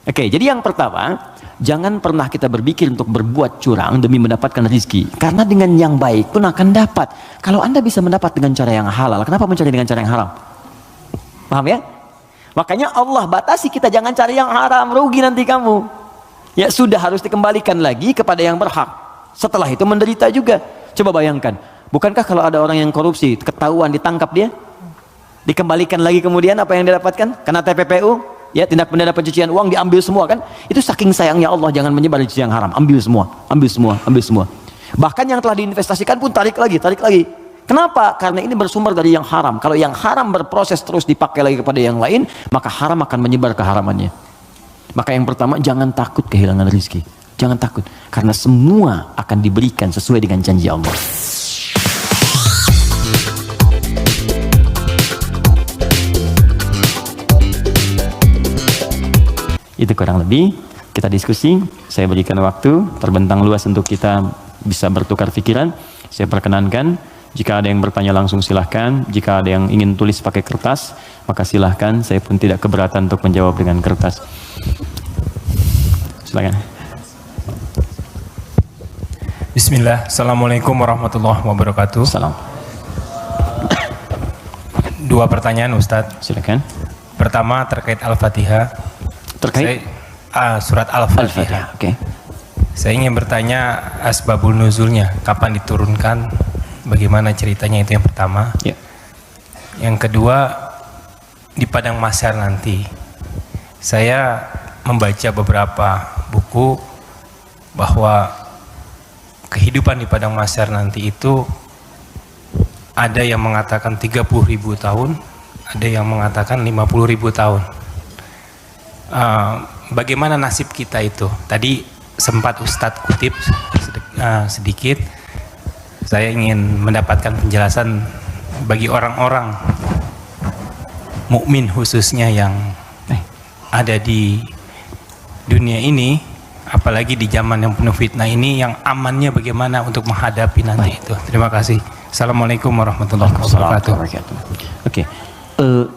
Oke, jadi yang pertama, jangan pernah kita berpikir untuk berbuat curang demi mendapatkan rezeki. Karena dengan yang baik pun akan dapat. Kalau Anda bisa mendapat dengan cara yang halal, kenapa mencari dengan cara yang haram? Paham ya? Makanya Allah batasi kita jangan cari yang haram, rugi nanti kamu. Ya sudah, harus dikembalikan lagi kepada yang berhak. Setelah itu menderita juga. Coba bayangkan, bukankah kalau ada orang yang korupsi, ketahuan, ditangkap dia, dikembalikan lagi kemudian apa yang dia dapatkan? Kena TPPU. Ya, tindak pidana pencucian uang diambil semua kan? Itu saking sayangnya Allah, jangan menyebar rezeki yang haram. Ambil semua, ambil semua, ambil semua. Bahkan yang telah diinvestasikan pun tarik lagi, tarik lagi. Kenapa? Karena ini bersumber dari yang haram. Kalau yang haram berproses terus dipakai lagi kepada yang lain, maka haram akan menyebar keharamannya. Maka yang pertama, jangan takut kehilangan rezeki. Jangan takut, karena semua akan diberikan sesuai dengan janji Allah. Itu kurang lebih kita diskusi. Saya berikan waktu terbentang luas untuk kita bisa bertukar pikiran. Saya perkenankan, jika ada yang bertanya langsung silahkan. Jika ada yang ingin tulis pakai kertas, maka silahkan. Saya pun tidak keberatan untuk menjawab dengan kertas. Silakan. Bismillah. Assalamualaikum warahmatullahi wabarakatuh. Salam. Dua pertanyaan Ustadz. Silakan. Pertama terkait Al-Fatihah. Terkait surat Al-Fatihah. Oke. Saya ingin bertanya asbabul nuzulnya, kapan diturunkan, bagaimana ceritanya, itu yang pertama. Ya. Yang kedua, di padang mahsyar nanti. Saya membaca beberapa buku bahwa kehidupan di padang mahsyar nanti itu ada yang mengatakan 30.000 tahun, ada yang mengatakan 50.000 tahun. Bagaimana nasib kita itu? Tadi sempat Ustadz kutip sedikit. Saya ingin mendapatkan penjelasan bagi orang-orang mukmin khususnya yang ada di dunia ini, apalagi di zaman yang penuh fitnah ini, yang amannya bagaimana untuk menghadapi nanti itu. Terima kasih. Assalamualaikum warahmatullahi wabarakatuh. Oke.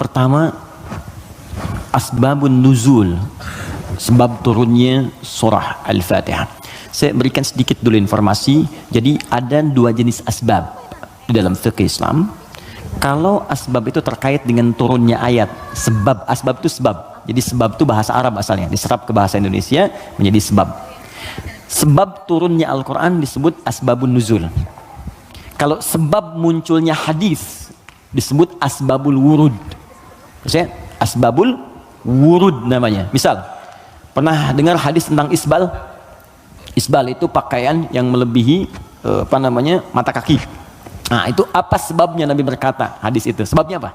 Pertama, asbabun nuzul, sebab turunnya surah Al-Fatihah. Saya berikan sedikit dulu informasi. Jadi ada dua jenis asbab di dalam fikih Islam. Kalau asbab itu terkait dengan turunnya ayat, sebab, asbab itu sebab. Jadi sebab itu bahasa Arab asalnya, diserap ke bahasa Indonesia menjadi sebab. Sebab turunnya Al-Quran disebut asbabun nuzul. Kalau sebab munculnya hadis disebut asbabul wurud. Maksudnya asbabul wurud namanya. Misal, pernah dengar hadis tentang isbal? Isbal itu pakaian yang melebihi mata kaki. Nah, itu apa sebabnya Nabi berkata hadis itu? Sebabnya apa?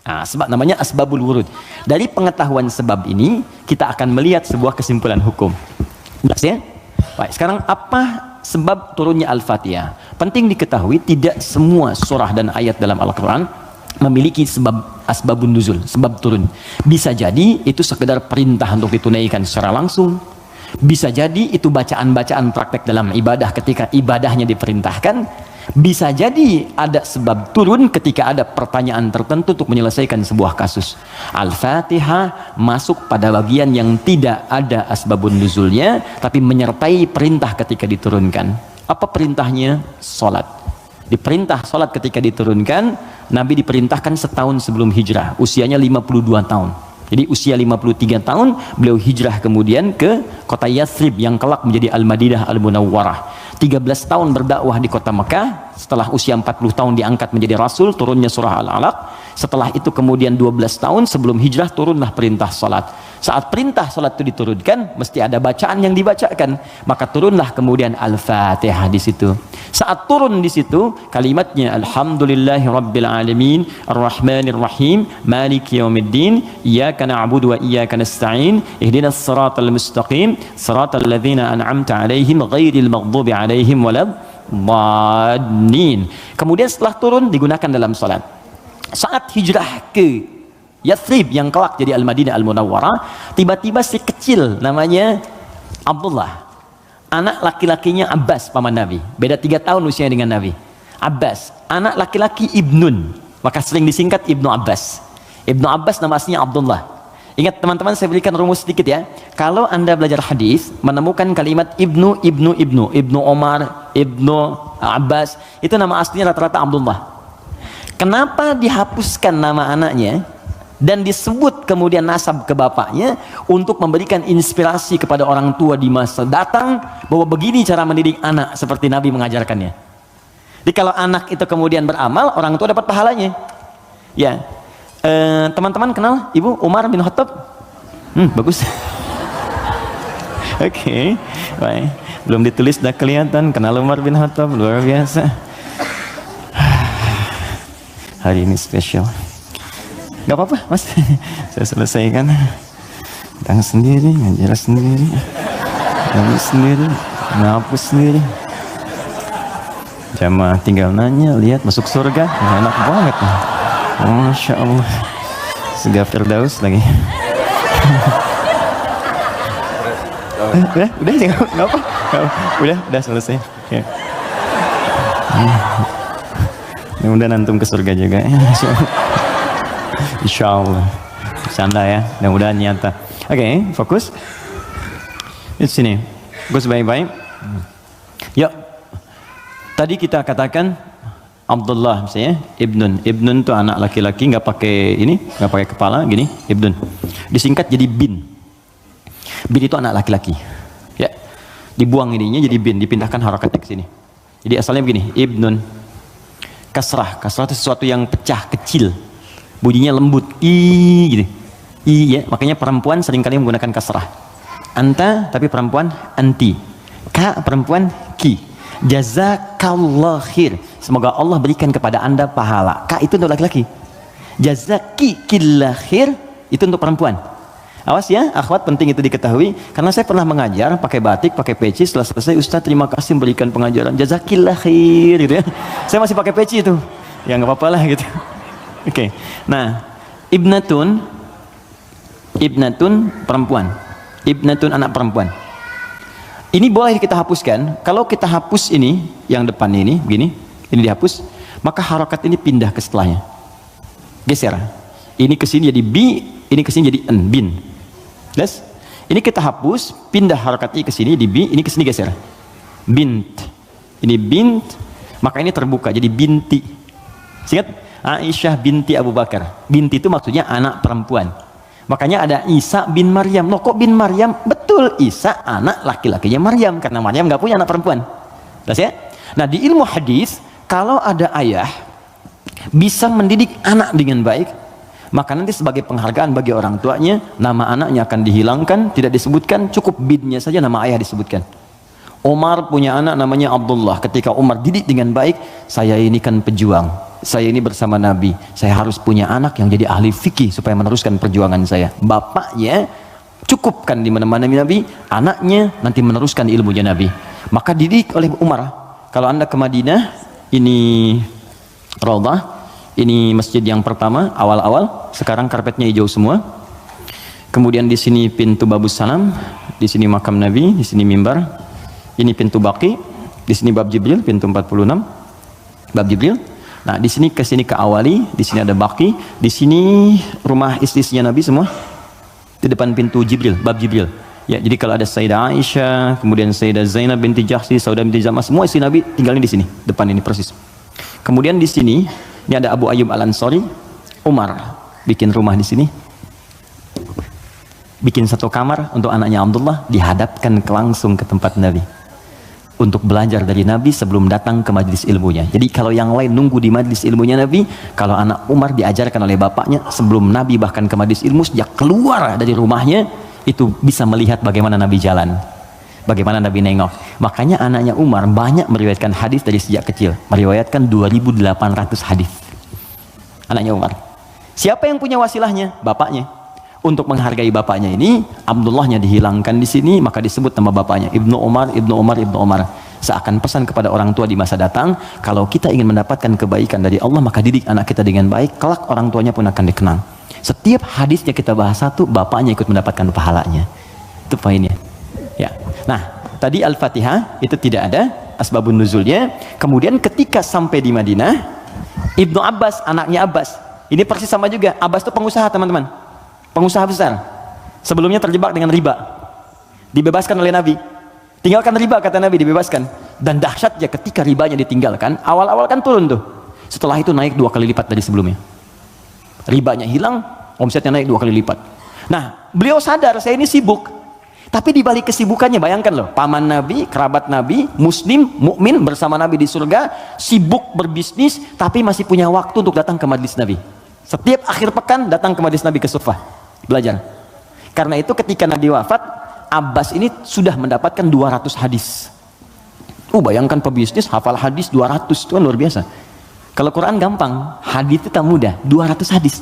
Nah, sebab namanya asbabul wurud. Dari pengetahuan sebab ini, kita akan melihat sebuah kesimpulan hukum. Jelas ya? Baik, sekarang apa sebab turunnya Al-Fatihah? Penting diketahui, tidak semua surah dan ayat dalam Al-Quran memiliki sebab asbabun nuzul, sebab turun. Bisa jadi itu sekedar perintah untuk ditunaikan secara langsung. Bisa jadi itu bacaan-bacaan praktek dalam ibadah ketika ibadahnya diperintahkan. Bisa jadi ada sebab turun ketika ada pertanyaan tertentu untuk menyelesaikan sebuah kasus. Al-Fatihah masuk pada bagian yang tidak ada asbabun nuzulnya, tapi menyertai perintah ketika diturunkan. Apa perintahnya? Salat. Diperintah salat ketika diturunkan. Nabi diperintahkan setahun sebelum hijrah, usianya 52 tahun. Jadi usia 53 tahun beliau hijrah kemudian ke kota Yathrib yang kelak menjadi Al-Madinah Al-Munawwarah. 13 tahun berdakwah di kota Mekah. Setelah usia 40 tahun diangkat menjadi rasul, turunnya surah Al-Alaq. Setelah itu kemudian 12 tahun sebelum hijrah turunlah perintah salat. Saat perintah salat itu diturunkan, mesti ada bacaan yang dibacakan, maka turunlah kemudian Al-Fatihah di situ. Saat turun di situ, kalimatnya Alhamdulillahi Rabbil Alamin, Ar-Rahmanir Rahim, Maliki Yaumiddin, Iyyaka na'budu wa iyyaka nasta'in, Ihdinas siratal mustaqim, siratal ladzina an'amta 'alaihim ghairil maghdubi 'alaihim waladdallin. Kemudian setelah turun digunakan dalam salat. Saat hijrah ke Yathrib yang kelak jadi Al-Madinah Al-Munawwarah, tiba-tiba si kecil namanya Abdullah, anak laki-lakinya Abbas paman Nabi, beda 3 tahun usianya dengan Nabi. Abbas, anak laki-laki Ibnun, maka sering disingkat Ibnu Abbas. Ibnu Abbas nama aslinya Abdullah. Ingat teman-teman, saya berikan rumus sedikit ya. Kalau Anda belajar hadis, menemukan kalimat Ibnu Omar, Ibnu Abbas, itu nama aslinya rata-rata Abdullah. Kenapa dihapuskan nama anaknya dan disebut kemudian nasab ke bapaknya untuk memberikan inspirasi kepada orang tua di masa datang bahwa begini cara mendidik anak seperti Nabi mengajarkannya. Jadi kalau anak itu kemudian beramal, orang tua dapat pahalanya. Ya, teman-teman kenal Ibu Umar bin Khattab? Bagus. Oke, baik. Belum ditulis dah kelihatan kenal Umar bin Khattab, luar biasa. Hari ini spesial. Gak apa-apa, Mas. Saya selesaikan. Datang sendiri, ngajar sendiri, ngapus sendiri, ngapus sendiri. Jamaah tinggal nanya, lihat masuk surga, enak banget. Masya Allah. Surga Firdaus lagi. Udah sih, nggak apa. Udah selesai. Ya. Mudah-mudahan antum ke surga juga. Insya Allah. Bercanda ya. Mudah-mudahan nyata. Oke, fokus. Di sini. Fokus baik-baik. Yuk. Tadi kita katakan Abdullah misalnya, Ibnun itu anak laki-laki, nggak pakai ini, nggak pakai kepala, gini, Ibnun. Disingkat jadi bin. Bin itu anak laki-laki. Ya, dibuang ininya jadi bin, dipindahkan harakatnya ke sini. Jadi asalnya begini, Ibnun. Kasrah itu sesuatu yang pecah, kecil, bunyinya lembut, gitu. Ya, makanya perempuan seringkali menggunakan kasrah. Anta, tapi perempuan anti. Ka, perempuan ki. Jazakallah khair. Semoga Allah berikan kepada Anda pahala. Ka itu untuk laki-laki. Jazakillah khair itu untuk perempuan. Awas ya, akhwat, penting itu diketahui. Karena saya pernah mengajar pakai batik, pakai peci. Setelah selesai, Ustaz terima kasih memberikan pengajaran. Jazakillah khair gitu ya. Saya masih pakai peci itu. Ya nggak apa-apa lah gitu. Oke. Nah, ibnatun perempuan. Ibnatun anak perempuan. Ini boleh kita hapuskan. Kalau kita hapus ini, yang depan ini, begini, ini dihapus, maka harokat ini pindah ke setelahnya. Geser. Ini ke sini jadi bi, ini ke sini jadi en, bin. Jelas? Ini kita hapus, pindah harokatnya ke sini di bi, ini ke sini geser. Bint. Ini bint, maka ini terbuka jadi binti. Ingat? Aisyah binti Abu Bakar. Binti itu maksudnya anak perempuan. Makanya ada Isa bin Maryam. Loh kok bin Maryam? Betul, Isa anak laki-lakinya Maryam, karena Maryam nggak punya anak perempuan. Jelas ya? Nah, di ilmu hadis, kalau ada ayah bisa mendidik anak dengan baik, maka nanti sebagai penghargaan bagi orang tuanya, nama anaknya akan dihilangkan, tidak disebutkan, cukup binnya saja nama ayah disebutkan. Umar punya anak namanya Abdullah. Ketika Umar didik dengan baik, saya ini kan pejuang, saya ini bersama Nabi, saya harus punya anak yang jadi ahli fikih supaya meneruskan perjuangan saya. Bapaknya cukupkan di mana-mana Nabi, anaknya nanti meneruskan ilmunya Nabi. Maka didik oleh Umar. Kalau Anda ke Madinah, ini Raudhah, ini masjid yang pertama awal-awal, sekarang karpetnya hijau semua. Kemudian di sini pintu Babus Salam, di sini makam Nabi, di sini mimbar. Ini pintu Baqi, di sini bab Jibril, pintu 46, bab Jibril. Nah, di sini ke sini ke Awali, di sini ada Baqi, di sini rumah istri-istrinya Nabi semua. Di depan pintu Jibril, bab Jibril. Ya, jadi kalau ada Sayyidah Aisyah, kemudian Sayyidah Zainab binti Jahsy, Saudah binti Zam'ah, semua istri Nabi tinggalnya di sini, depan ini persis. Kemudian di sini, ini ada Abu Ayyub Al-Ansari. Umar bikin rumah di sini. Bikin satu kamar untuk anaknya Abdullah, dihadapkan langsung ke tempat Nabi. Untuk belajar dari Nabi sebelum datang ke majlis ilmunya. Jadi kalau yang lain nunggu di majlis ilmunya Nabi, kalau anak Umar diajarkan oleh bapaknya sebelum Nabi bahkan ke majlis ilmu, sejak keluar dari rumahnya itu bisa melihat bagaimana Nabi jalan, bagaimana Nabi nengok. Makanya anaknya Umar banyak meriwayatkan hadis dari sejak kecil, meriwayatkan 2.800 hadis. Anaknya Umar. Siapa yang punya wasilahnya? Bapaknya. Untuk menghargai bapaknya ini, Abdullahnya dihilangkan di sini, maka disebut nama bapaknya Ibnu Umar, Ibnu Umar, Ibnu Umar. Seakan pesan kepada orang tua di masa datang, kalau kita ingin mendapatkan kebaikan dari Allah, maka didik anak kita dengan baik, kelak orang tuanya pun akan dikenang. Setiap hadisnya kita bahas satu, bapaknya ikut mendapatkan pahalanya. Itu poinnya. Ya. Nah, tadi Al-Fatihah itu tidak ada asbabun nuzulnya. Kemudian ketika sampai di Madinah, Ibnu Abbas, anaknya Abbas, ini persis sama juga. Abbas itu pengusaha, teman-teman. Pengusaha besar. Sebelumnya terjebak dengan riba. Dibebaskan oleh Nabi. Tinggalkan riba, kata Nabi, dibebaskan. Dan dahsyatnya ketika ribanya ditinggalkan, awal-awal kan turun tuh. Setelah itu naik 2 kali lipat dari sebelumnya. Ribanya hilang, omsetnya naik 2 kali lipat. Nah, beliau sadar saya ini sibuk. Tapi di balik kesibukannya, bayangkan loh, paman Nabi, kerabat Nabi, muslim, mukmin bersama Nabi di surga, sibuk berbisnis, tapi masih punya waktu untuk datang ke majlis Nabi. Setiap akhir pekan datang ke majlis Nabi ke Sufah, belajar. Karena itu ketika Nabi wafat, Abbas ini sudah mendapatkan 200 hadis. Bayangkan pebisnis hafal hadis 200, itu kan luar biasa. Kalau Quran gampang, hadis itu tak mudah, 200 hadis.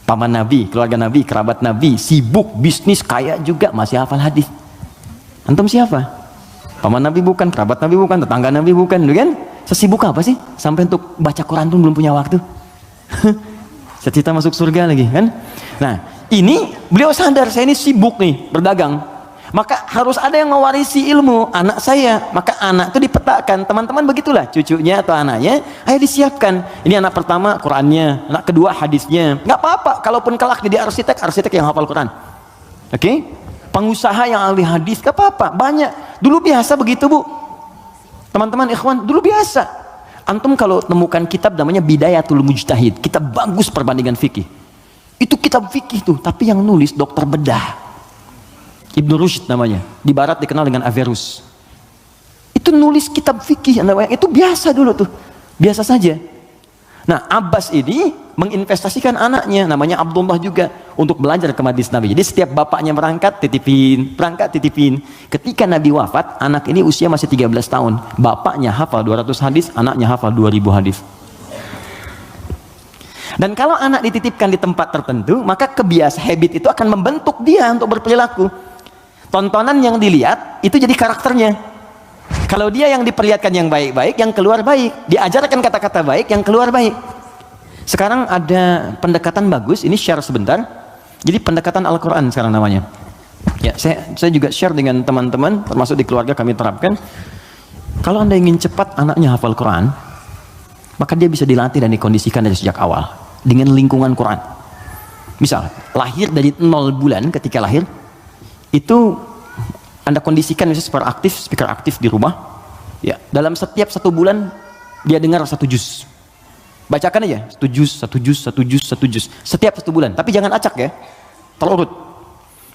Paman Nabi, keluarga Nabi, kerabat Nabi, sibuk, bisnis, kaya juga, masih hafal hadis. Antum siapa? Paman Nabi bukan, kerabat Nabi bukan, tetangga Nabi bukan, kan? Sesibuk apa sih? Sampai untuk baca Quran pun belum punya waktu. Cita-cita masuk surga lagi, kan? Nah, ini beliau sadar, saya ini sibuk nih, berdagang. Maka harus ada yang mewarisi ilmu anak saya. Maka anak itu dipetakan, teman-teman begitulah, cucunya atau anaknya, ayo disiapkan. Ini anak pertama Qurannya, anak kedua hadisnya. Nggak apa-apa, kalaupun kelak jadi arsitek yang hafal Quran. Oke? Pengusaha yang ahli hadis, nggak apa-apa, banyak. Dulu biasa begitu, Bu. Teman-teman ikhwan, dulu biasa. Antum kalau temukan kitab namanya Bidayatul Mujtahid, kitab bagus perbandingan fikih. Itu kitab fikih tuh, tapi yang nulis dokter bedah. Ibnu Rushd namanya, di barat dikenal dengan Averroes. Itu nulis kitab fikih, itu biasa dulu tuh, biasa saja. Nah, Abbas ini menginvestasikan anaknya, namanya Abdullah juga, untuk belajar ke majlis Nabi. Jadi setiap bapaknya berangkat titipin. Ketika Nabi wafat, anak ini usia masih 13 tahun. Bapaknya hafal 200 hadis, anaknya hafal 2000 hadis. Dan kalau anak dititipkan di tempat tertentu, maka habit itu akan membentuk dia untuk berperilaku. Tontonan yang dilihat itu jadi karakternya. Kalau dia yang diperlihatkan yang baik-baik, yang keluar baik, diajarkan kata-kata baik, yang keluar baik. Sekarang ada pendekatan bagus, ini share sebentar. Jadi pendekatan Al-Quran sekarang namanya. Ya, saya juga share dengan teman-teman, termasuk di keluarga kami terapkan. Kalau Anda ingin cepat anaknya hafal Quran, maka dia bisa dilatih dan dikondisikan dari sejak awal dengan lingkungan Quran. Misal, lahir dari 0 bulan, ketika lahir itu Anda kondisikan misalnya speaker aktif di rumah, ya, dalam setiap 1 bulan dia dengar 1 juz. Bacakan aja 1 juz setiap 1 bulan, tapi jangan acak ya, terurut.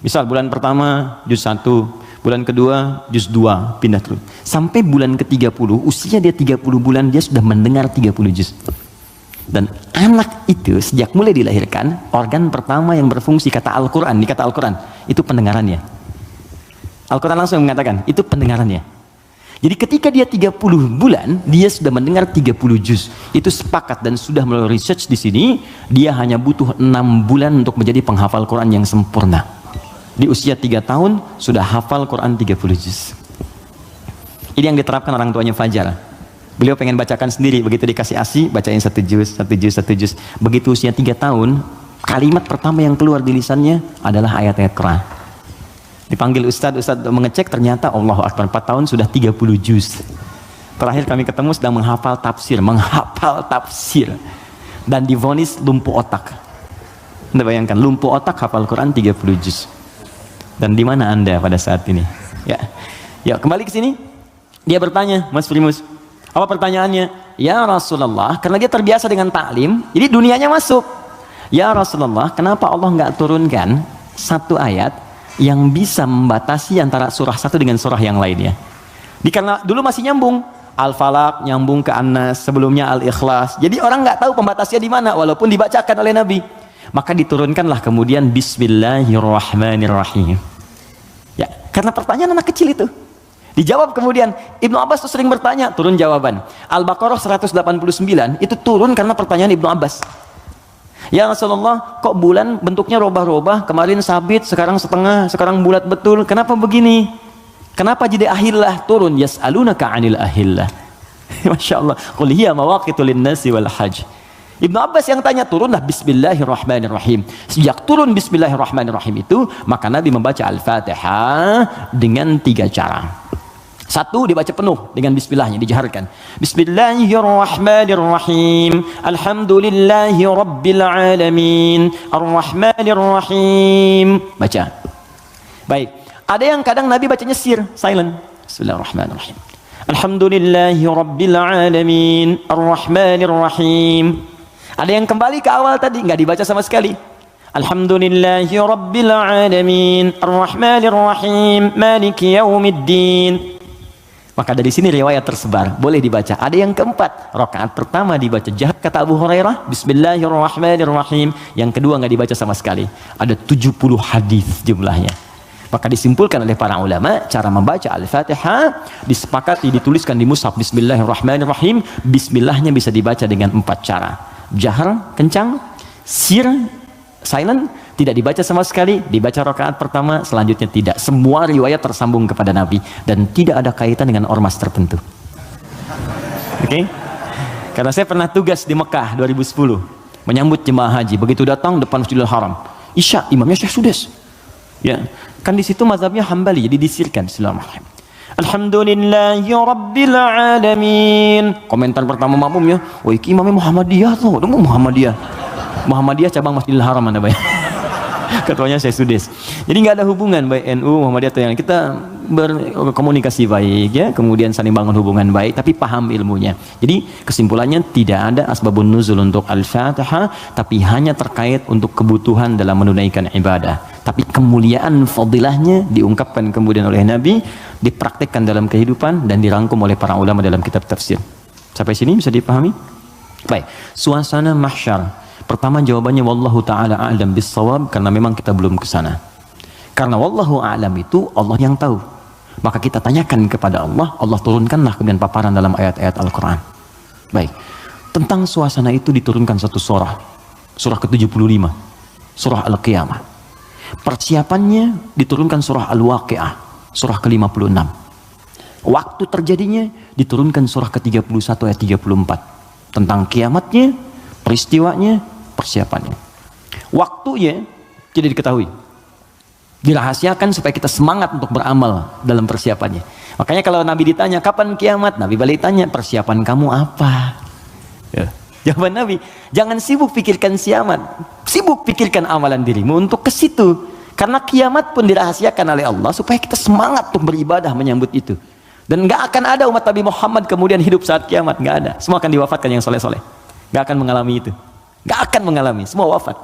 Misal bulan pertama juz 1, bulan kedua juz 2, pindah terus sampai bulan ke-30, usia dia 30 bulan, dia sudah mendengar 30 juz. Dan anak itu sejak mulai dilahirkan, organ pertama yang berfungsi, kata Al-Quran, di kata Al-Quran, itu pendengarannya. Al-Quran langsung mengatakan, itu pendengarannya. Jadi ketika dia 30 bulan, dia sudah mendengar 30 juz. Itu sepakat dan sudah melalui research di sini, dia hanya butuh 6 bulan untuk menjadi penghafal Quran yang sempurna. Di usia 3 tahun, sudah hafal Quran 30 juz. Ini yang diterapkan orang tuanya Fajar. Beliau pengen bacakan sendiri, begitu dikasih ASI, bacain 1 juz. Begitu usia 3 tahun, kalimat pertama yang keluar di lisannya adalah ayat-ayat Quran. Dipanggil Ustadz mengecek, ternyata Allahu Akbar, 4 tahun sudah 30 juz. Terakhir kami ketemu sedang menghafal tafsir. Dan divonis lumpuh otak. Anda bayangkan, lumpuh otak hafal Quran 30 juz. Dan di mana Anda pada saat ini? Ya, kembali ke sini. Dia bertanya, Mas Primus, apa pertanyaannya? Ya Rasulullah, karena dia terbiasa dengan taklim, jadi dunianya masuk. Ya Rasulullah, kenapa Allah nggak turunkan 1 ayat yang bisa membatasi antara surah 1 dengan surah yang lainnya? Karena dulu masih nyambung, Al-Falaq nyambung ke An-Nas, sebelumnya Al-Ikhlas. Jadi orang nggak tahu pembatasnya di mana, walaupun dibacakan oleh Nabi. Maka diturunkanlah kemudian Bismillahirrahmanirrahim. Ya, karena pertanyaan anak kecil itu. Dijawab kemudian. Ibnu Abbas tuh sering bertanya, turun jawaban. Al-Baqarah 189 itu turun karena pertanyaan Ibnu Abbas. Ya Rasulullah, kok bulan bentuknya robah-robah, kemarin sabit, sekarang setengah, sekarang bulat betul, kenapa begini? Kenapa jadi ahillah turun? Yas'alunaka 'anil ahillah. Masya Allah. Qul hiya mawaqitu lin-nasi wal hajj. Ibnu Abbas yang tanya, turunlah Bismillahirrahmanirrahim. Sejak turun Bismillahirrahmanirrahim itu, maka Nabi membaca Al-Fatihah dengan 3 cara. Satu dibaca penuh dengan bismillahnya, dijaharkan. Bismillahirrahmanirrahim. Alhamdulillahi rabbil alamin. Arrahmanirrahim. Baca. Baik. Ada yang kadang Nabi bacanya sir, silent. Bismillahirrahmanirrahim. Alhamdulillahi rabbil alamin. Arrahmanirrahim. Ada yang kembali ke awal tadi, nggak dibaca sama sekali. Alhamdulillahi rabbil alamin. Arrahmanirrahim. Maliki yaumiddin. Maka dari sini riwayat tersebar, boleh dibaca. Ada yang keempat, rakaat pertama dibaca jahat kata Abu Hurairah, Bismillahirrahmanirrahim. Yang kedua nggak dibaca sama sekali. Ada 70 hadis jumlahnya. Maka disimpulkan oleh para ulama, cara membaca Al-Fatihah disepakati dituliskan di mushaf Bismillahirrahmanirrahim. Bismillahnya bisa dibaca dengan 4 cara. Jahar, kencang, sir, silent, tidak dibaca sama sekali, dibaca rakaat pertama, selanjutnya tidak. Semua riwayat tersambung kepada Nabi dan tidak ada kaitan dengan ormas tertentu. Oke? Karena saya pernah tugas di Mekah 2010 menyambut jemaah haji. Begitu datang depan Masjidil Haram, Isya imamnya Syekh Sudes. Ya, kan di situ mazhabnya Hambali, jadi disirkan. Bismillahirrahmanirrahim. Alhamdulillahi rabbil alamin. Komentar pertama makmumnya, "Wah, iki imamnya Muhammadiyah tuh." Muhammadiyah cabang Masjidil Haram Anda bayang. Ketuanya Syekh Sudes. Jadi nggak ada hubungan baik NU Muhammadiyah atau yang kita berkomunikasi baik ya, kemudian saling bangun hubungan baik, tapi paham ilmunya. Jadi kesimpulannya tidak ada asbabun nuzul untuk Al-Fatihah, tapi hanya terkait untuk kebutuhan dalam menunaikan ibadah. Tapi kemuliaan fadilahnya diungkapkan kemudian oleh Nabi, dipraktikkan dalam kehidupan dan dirangkum oleh para ulama dalam kitab tafsir. Sampai sini bisa dipahami? Baik, suasana mahsyar. Pertama jawabannya wallahu taala a'lam bissawab, karena memang kita belum ke sana. Karena wallahu a'lam itu Allah yang tahu. Maka kita tanyakan kepada Allah, Allah turunkanlah kemudian paparan dalam ayat-ayat Al-Qur'an. Baik. Tentang suasana itu diturunkan satu surah. Surah ke-75. Surah Al-Qiyamah. Persiapannya diturunkan surah Al-Waqi'ah, surah ke-56. Waktu terjadinya diturunkan surah ke-31 ayat 34. Tentang kiamatnya, peristiwanya, persiapannya. Waktunya tidak diketahui, dirahasiakan supaya kita semangat untuk beramal dalam persiapannya. Makanya kalau Nabi ditanya kapan kiamat, Nabi balik tanya persiapan kamu apa ya. Jawaban Nabi, jangan sibuk pikirkan kiamat, sibuk pikirkan amalan dirimu untuk ke situ. Karena kiamat pun dirahasiakan oleh Allah supaya kita semangat untuk beribadah menyambut itu. Dan nggak akan ada umat Nabi Muhammad kemudian hidup saat kiamat, nggak ada. Semua akan diwafatkan yang soleh-soleh. Nggak akan mengalami itu. Nggak akan mengalami. Semua wafat.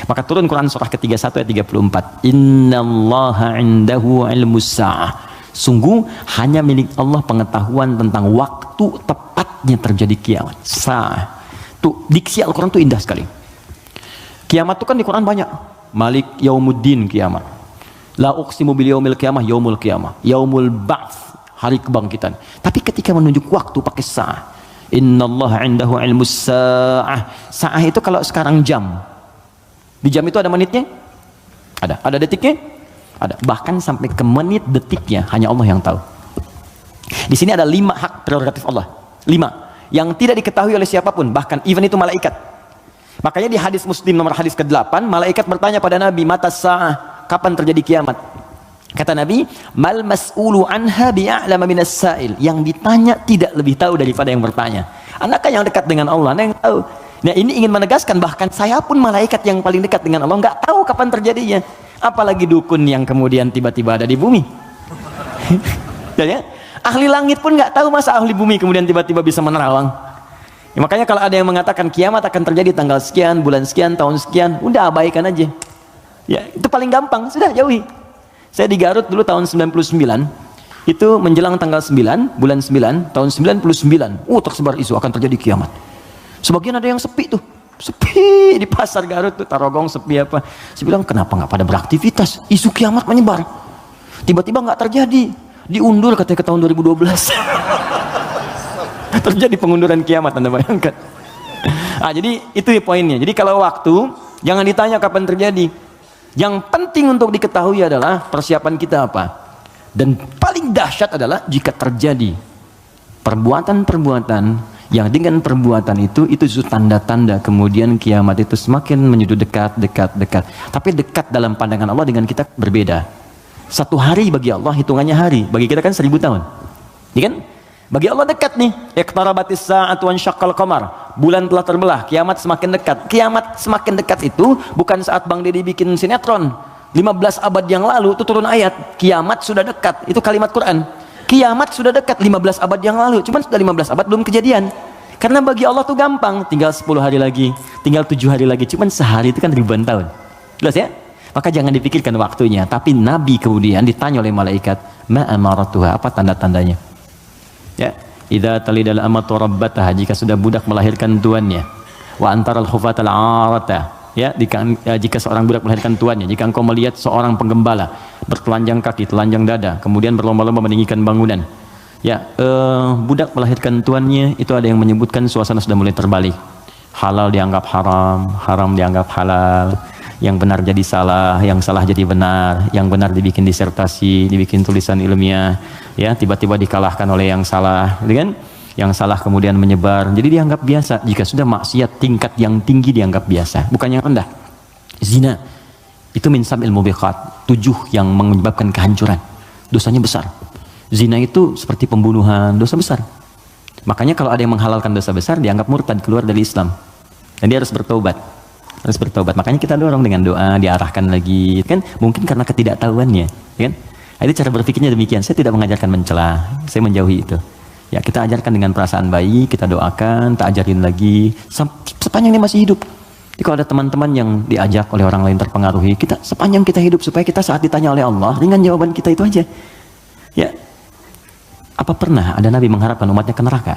Maka turun Quran surah ke-31 ayat 34. Innallaha indahu ilmus sa'ah. Sungguh hanya milik Allah pengetahuan tentang waktu tepatnya terjadi kiamat. Sa'ah. Tuh, diksi Al-Quran itu indah sekali. Kiamat itu kan di Quran banyak. Malik yaumuddin kiamat. La uqsimu bil yaumil qiyamah, yaumul qiyamah. Yaumul ba'ts, hari kebangkitan. Tapi ketika menunjuk waktu pakai sa'ah. Innallaha indahu ilmus sa'ah. Sa'ah itu kalau sekarang jam. Di jam itu ada menitnya? Ada detiknya? Ada. Bahkan sampai ke menit detiknya hanya Allah yang tahu. Di sini ada 5 hak prerogatif Allah. 5 yang tidak diketahui oleh siapapun, bahkan even itu malaikat. Makanya di hadis Muslim nomor hadis ke-8, malaikat bertanya pada Nabi, "Mata sa'ah?" Kapan terjadi kiamat? Kata Nabi, "Mal mas'ulu anha bi'a'lama minas sa'il." Yang ditanya tidak lebih tahu daripada yang bertanya. Anda kan yang dekat dengan Allah, Anda yang tahu. Nah, ini ingin menegaskan bahkan saya pun malaikat yang paling dekat dengan Allah nggak tahu kapan terjadinya. Apalagi dukun yang kemudian tiba-tiba ada di bumi. Ya? Ahli langit pun nggak tahu masa ahli bumi kemudian tiba-tiba bisa menerawang. Ya, makanya kalau ada yang mengatakan kiamat akan terjadi tanggal sekian, bulan sekian, tahun sekian, udah abaikan aja. Ya, itu paling gampang, sudah jauhi. Saya di Garut dulu tahun 99, itu menjelang tanggal 9, bulan 9, tahun 99, tersebar isu akan terjadi kiamat. Sebagian ada yang sepi tuh, sepi di pasar Garut tuh, Tarogong sepi apa. Saya bilang, kenapa nggak pada beraktivitas? Isu kiamat menyebar. Tiba-tiba nggak terjadi, diundur katanya ke tahun 2012. Terjadi pengunduran kiamat, Anda bayangkan. Jadi itu poinnya. Jadi kalau waktu, jangan ditanya kapan terjadi. Yang penting untuk diketahui adalah persiapan kita apa. Dan paling dahsyat adalah jika terjadi perbuatan-perbuatan yang dengan perbuatan itu tanda-tanda kemudian kiamat itu semakin menuju dekat. Tapi dekat dalam pandangan Allah dengan kita berbeda. Satu hari bagi Allah hitungannya hari, bagi kita kan 1000 tahun. Ya kan? Bagi Allah dekat nih. Iqtarabatis sa'atu wansyaqqal qamar. Bulan telah terbelah, kiamat semakin dekat. Kiamat semakin dekat itu bukan saat Bang Deddy bikin sinetron. 15 abad yang lalu itu turun ayat, kiamat sudah dekat. Itu kalimat Quran. Kiamat sudah dekat 15 abad yang lalu. Cuman sudah 15 abad belum kejadian. Karena bagi Allah tuh gampang, tinggal 10 hari lagi, tinggal 7 hari lagi. Cuman sehari itu kan ribuan tahun. Jelas ya? Maka jangan dipikirkan waktunya. Tapi Nabi kemudian ditanya oleh malaikat, ma amaratuha, apa tanda-tandanya? Ya, idza talidal amatu rabbataha, jika sudah budak melahirkan tuannya, wa antaral khufatal arata, ya, jika seorang budak melahirkan tuannya, jika engkau melihat seorang penggembala bertelanjang kaki, telanjang dada, kemudian berlomba-lomba meninggikan bangunan, ya, budak melahirkan tuannya, itu ada yang menyebutkan suasana sudah mulai terbalik. Halal dianggap haram, haram dianggap halal, yang benar jadi salah, yang salah jadi benar, yang benar dibikin disertasi, dibikin tulisan ilmiah, ya, tiba-tiba dikalahkan oleh yang salah, gitu kan? Yang salah kemudian menyebar, jadi dianggap biasa. Jika sudah maksiat tingkat yang tinggi dianggap biasa, bukan yang rendah. Zina itu min sab'il mubiqat, 7 yang menyebabkan kehancuran, dosanya besar. Zina itu seperti pembunuhan, dosa besar. Makanya kalau ada yang menghalalkan dosa besar dianggap murtad, keluar dari Islam, dan dia harus bertobat. Harus bertobat. Makanya kita dorong dengan doa, diarahkan lagi, kan? Mungkin karena ketidaktahuannya, kan? Itu cara berpikirnya demikian. Saya tidak mengajarkan mencela, saya menjauhi itu. Ya, kita ajarkan dengan perasaan baik, kita doakan, tak ajarin lagi sepanjang dia masih hidup. Jadi kalau ada teman-teman yang diajak oleh orang lain terpengaruhi, kita sepanjang kita hidup, supaya kita saat ditanya oleh Allah, ringan jawaban kita itu aja. Ya, apa pernah ada Nabi mengharapkan umatnya ke neraka?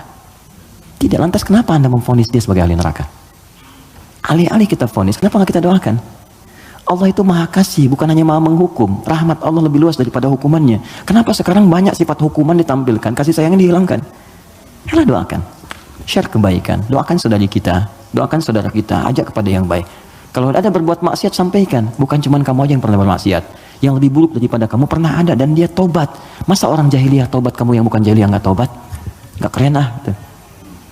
Tidak. Lantas kenapa Anda memvonis dia sebagai ahli neraka? Alih-alih kita vonis, kenapa nggak kita doakan? Allah itu maha kasih, bukan hanya maha menghukum. Rahmat Allah lebih luas daripada hukumannya. Kenapa sekarang banyak sifat hukuman ditampilkan, kasih sayangnya dihilangkan? Yalah, doakan, share kebaikan, doakan saudari kita, doakan saudara kita, ajak kepada yang baik. Kalau ada berbuat maksiat, sampaikan. Bukan cuma kamu aja yang pernah bermaksiat, yang lebih buruk daripada kamu pernah ada, dan dia tobat. Masa orang jahiliyah tobat, kamu yang bukan jahiliyah nggak tobat? Nggak keren gitu.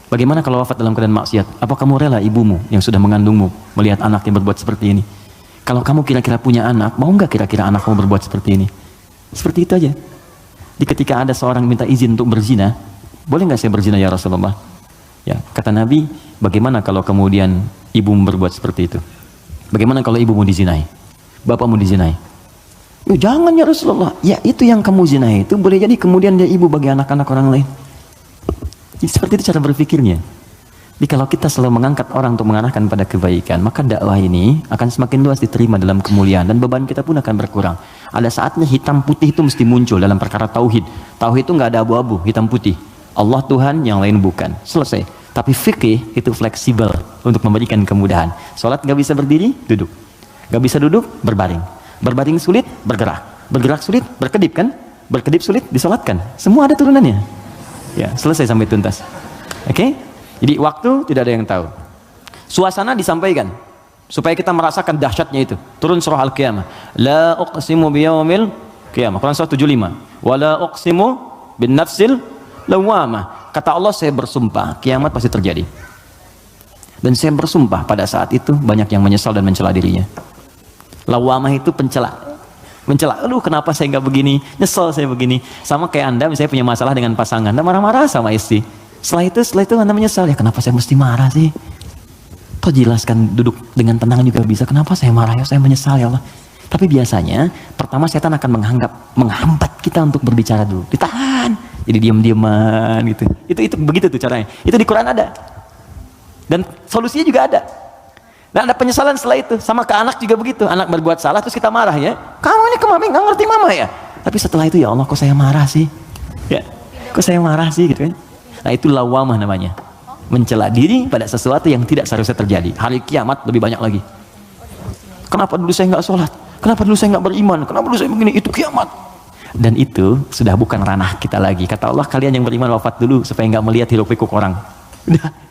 Bagaimana kalau wafat dalam keadaan maksiat? Apa kamu rela ibumu yang sudah mengandungmu melihat anaknya berbuat seperti ini? Kalau kamu kira-kira punya anak, mau nggak kira-kira anak kamu berbuat seperti ini? Seperti itu aja. Di ketika ada seorang minta izin untuk berzina, boleh nggak saya berzina ya Rasulullah? Ya, kata Nabi, bagaimana kalau kemudian ibumu berbuat seperti itu? Bagaimana kalau ibumu dizinai? Bapakmu dizinai? Ya, jangan ya Rasulullah. Ya, itu yang kamu zinai itu boleh jadi kemudian dia ibu bagi anak-anak orang lain. Jadi, seperti itu cara berpikirnya. Jadi kalau kita selalu mengangkat orang untuk mengarahkan pada kebaikan, maka dakwah ini akan semakin luas diterima dalam kemuliaan, dan beban kita pun akan berkurang. Ada saatnya hitam putih itu mesti muncul dalam perkara tauhid. Tauhid itu nggak ada abu-abu, hitam putih. Allah Tuhan, yang lain bukan. Selesai. Tapi fikih itu fleksibel untuk memberikan kemudahan. Sholat nggak bisa berdiri, duduk. Nggak bisa duduk, berbaring. Berbaring sulit, bergerak. Bergerak sulit, berkedip kan? Berkedip sulit, disolatkan. Semua ada turunannya. Ya, selesai sampai tuntas. Oke? Jadi waktu tidak ada yang tahu. Suasana disampaikan supaya kita merasakan dahsyatnya itu. Turun surah Al-Qiyamah. La uqsimu biyaumil qiyamah. Quran surah 75. Wa la uqsimu bin nafsil lawwamah. Kata Allah, saya bersumpah kiamat pasti terjadi. Dan saya bersumpah pada saat itu banyak yang menyesal dan mencela dirinya. Lawwamah itu pencela. Mencela, aduh kenapa saya nggak begini, nyesel saya begini. Sama kayak Anda misalnya punya masalah dengan pasangan, Anda marah-marah sama istri. Setelah itu Anda menyesal, ya kenapa saya mesti marah sih? Toh jelaskan, duduk dengan tenang juga bisa. Kenapa saya marah ya, saya menyesal ya Allah. Tapi biasanya pertama setan akan menghambat kita untuk berbicara dulu, ditahan, jadi diam-diaman gitu. Itu begitu tuh caranya. Itu di Quran ada, dan solusinya juga ada. Dan ada penyesalan setelah itu. Sama ke anak juga begitu. Anak berbuat salah terus kita marah ya. Kamu ini kemana nggak ngerti mama ya. Tapi setelah itu, ya Allah kok saya marah sih? Ya, kok saya marah sih gitu kan? Nah itu lawamah namanya. Mencela diri pada sesuatu yang tidak seharusnya terjadi. Hari kiamat lebih banyak lagi. Kenapa dulu saya nggak sholat? Kenapa dulu saya nggak beriman? Kenapa dulu saya begini? Itu kiamat. Dan itu sudah bukan ranah kita lagi. Kata Allah, kalian yang beriman wafat dulu supaya nggak melihat hiruk pikuk orang. Udah.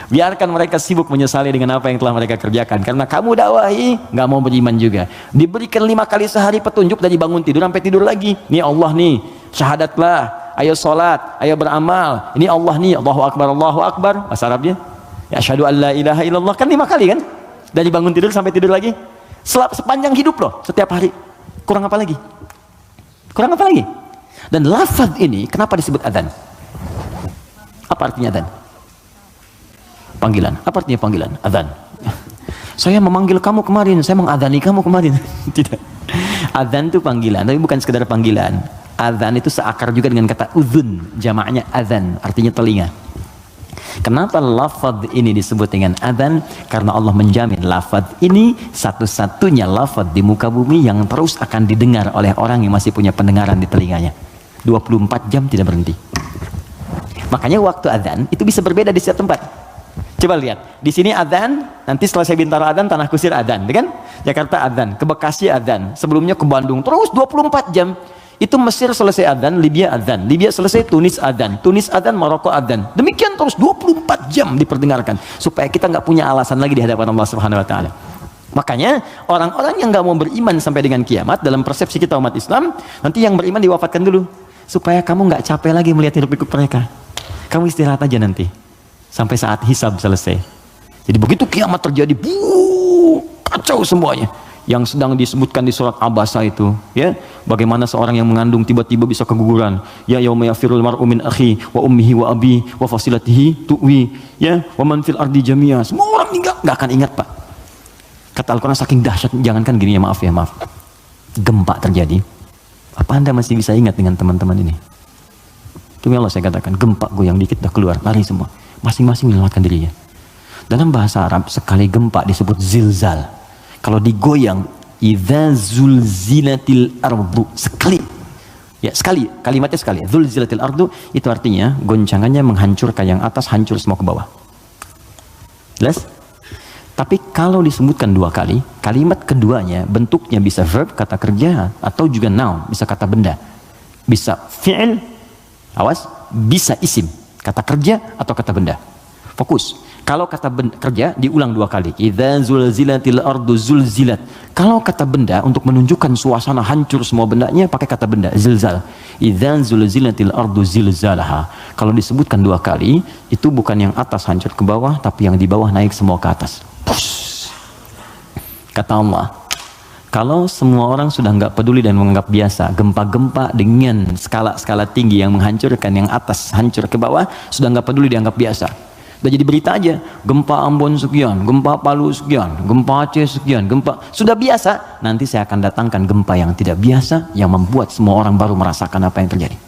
Biarkan mereka sibuk menyesali dengan apa yang telah mereka kerjakan. Karena kamu dakwahi, nggak mau beriman juga. Diberikan 5 kali sehari petunjuk dari bangun tidur sampai tidur lagi. Nih Allah nih, syahadatlah, ayo sholat, ayo beramal. Ini Allah nih, Allahu Akbar, bahasa Arabnya. Ya asyhadu an la ilaha illallah, kan 5 kali kan? Dari bangun tidur sampai tidur lagi. Sepanjang hidup loh, setiap hari. Kurang apa lagi? Kurang apa lagi? Dan lafaz ini kenapa disebut adzan? Apa artinya adzan? Panggilan. Apa artinya panggilan? Adzan. Saya memanggil kamu kemarin, saya mengadani kamu kemarin. Tidak. Adzan itu panggilan, tapi bukan sekedar panggilan. Adzan itu seakar juga dengan kata udzun, jamaknya adzan, artinya telinga. Kenapa lafaz ini disebut dengan adzan? Karena Allah menjamin lafaz ini satu-satunya lafaz di muka bumi yang terus akan didengar oleh orang yang masih punya pendengaran di telinganya. 24 jam tidak berhenti. Makanya waktu adzan itu bisa berbeda di setiap tempat. Coba lihat, di sini adzan, nanti setelah saya Bintaro adzan, Tanah Kusir adzan, kan? Jakarta adzan, ke Bekasi adzan, sebelumnya ke Bandung, terus 24 jam. Itu Mesir selesai adzan, Libya adzan, Libya selesai Tunis adzan, Maroko adzan. Demikian terus 24 jam diperdengarkan supaya kita nggak punya alasan lagi di hadapan Allah Subhanahu wa taala. Makanya orang-orang yang nggak mau beriman sampai dengan kiamat dalam persepsi kita umat Islam, nanti yang beriman diwafatkan dulu supaya kamu nggak capek lagi melihat hidup pikuk mereka. Kamu istirahat aja nanti sampai saat hisab selesai. Jadi begitu kiamat terjadi, kacau semuanya. Yang sedang disebutkan di surat Abasa itu, ya, bagaimana seorang yang mengandung tiba-tiba bisa keguguran. Ya yauma yafirul mar'u min akhi wa ummihi wa abi wa fasilatihi tuwi, ya, wa man fil ardi jami'a. Semua orang nggak akan ingat, Pak. Kata Al-Qur'an saking dahsyat, jangankan gini ya, maaf. Gempa terjadi. Apa Anda masih bisa ingat dengan teman-teman ini? Demi Allah saya katakan, gempa goyang dikit dah keluar, lari semua. Masing-masing menyelamatkan dirinya. Dalam bahasa Arab, sekali gempa disebut zilzal. Kalau digoyang, idza zulzilatil ardu, sekali. Ya, sekali, kalimatnya sekali. Zulzilatil ardu itu artinya goncangannya menghancurkan yang atas, hancur semua ke bawah. Jelas? Tapi kalau disebutkan dua kali, kalimat keduanya bentuknya bisa verb, kata kerja, atau juga noun, bisa kata benda. Bisa fi'il, awas, bisa isim, kata kerja atau kata benda. Fokus. Kalau kata kerja diulang dua kali. Idza zulzilatil ardu zulzilat. Kalau kata benda untuk menunjukkan suasana hancur semua bendanya pakai kata benda zilzal. Idza zulzilatil ardu zilzalaha. Kalau disebutkan dua kali itu bukan yang atas hancur ke bawah, tapi yang di bawah naik semua ke atas. Push. Kata Allah, kalau semua orang sudah nggak peduli dan menganggap biasa gempa-gempa dengan skala-skala tinggi yang menghancurkan yang atas hancur ke bawah, sudah nggak peduli dianggap biasa. Udah jadi berita aja, gempa Ambon sekian, gempa Palu sekian, gempa Aceh sekian, gempa sudah biasa. Nanti saya akan datangkan gempa yang tidak biasa yang membuat semua orang baru merasakan apa yang terjadi.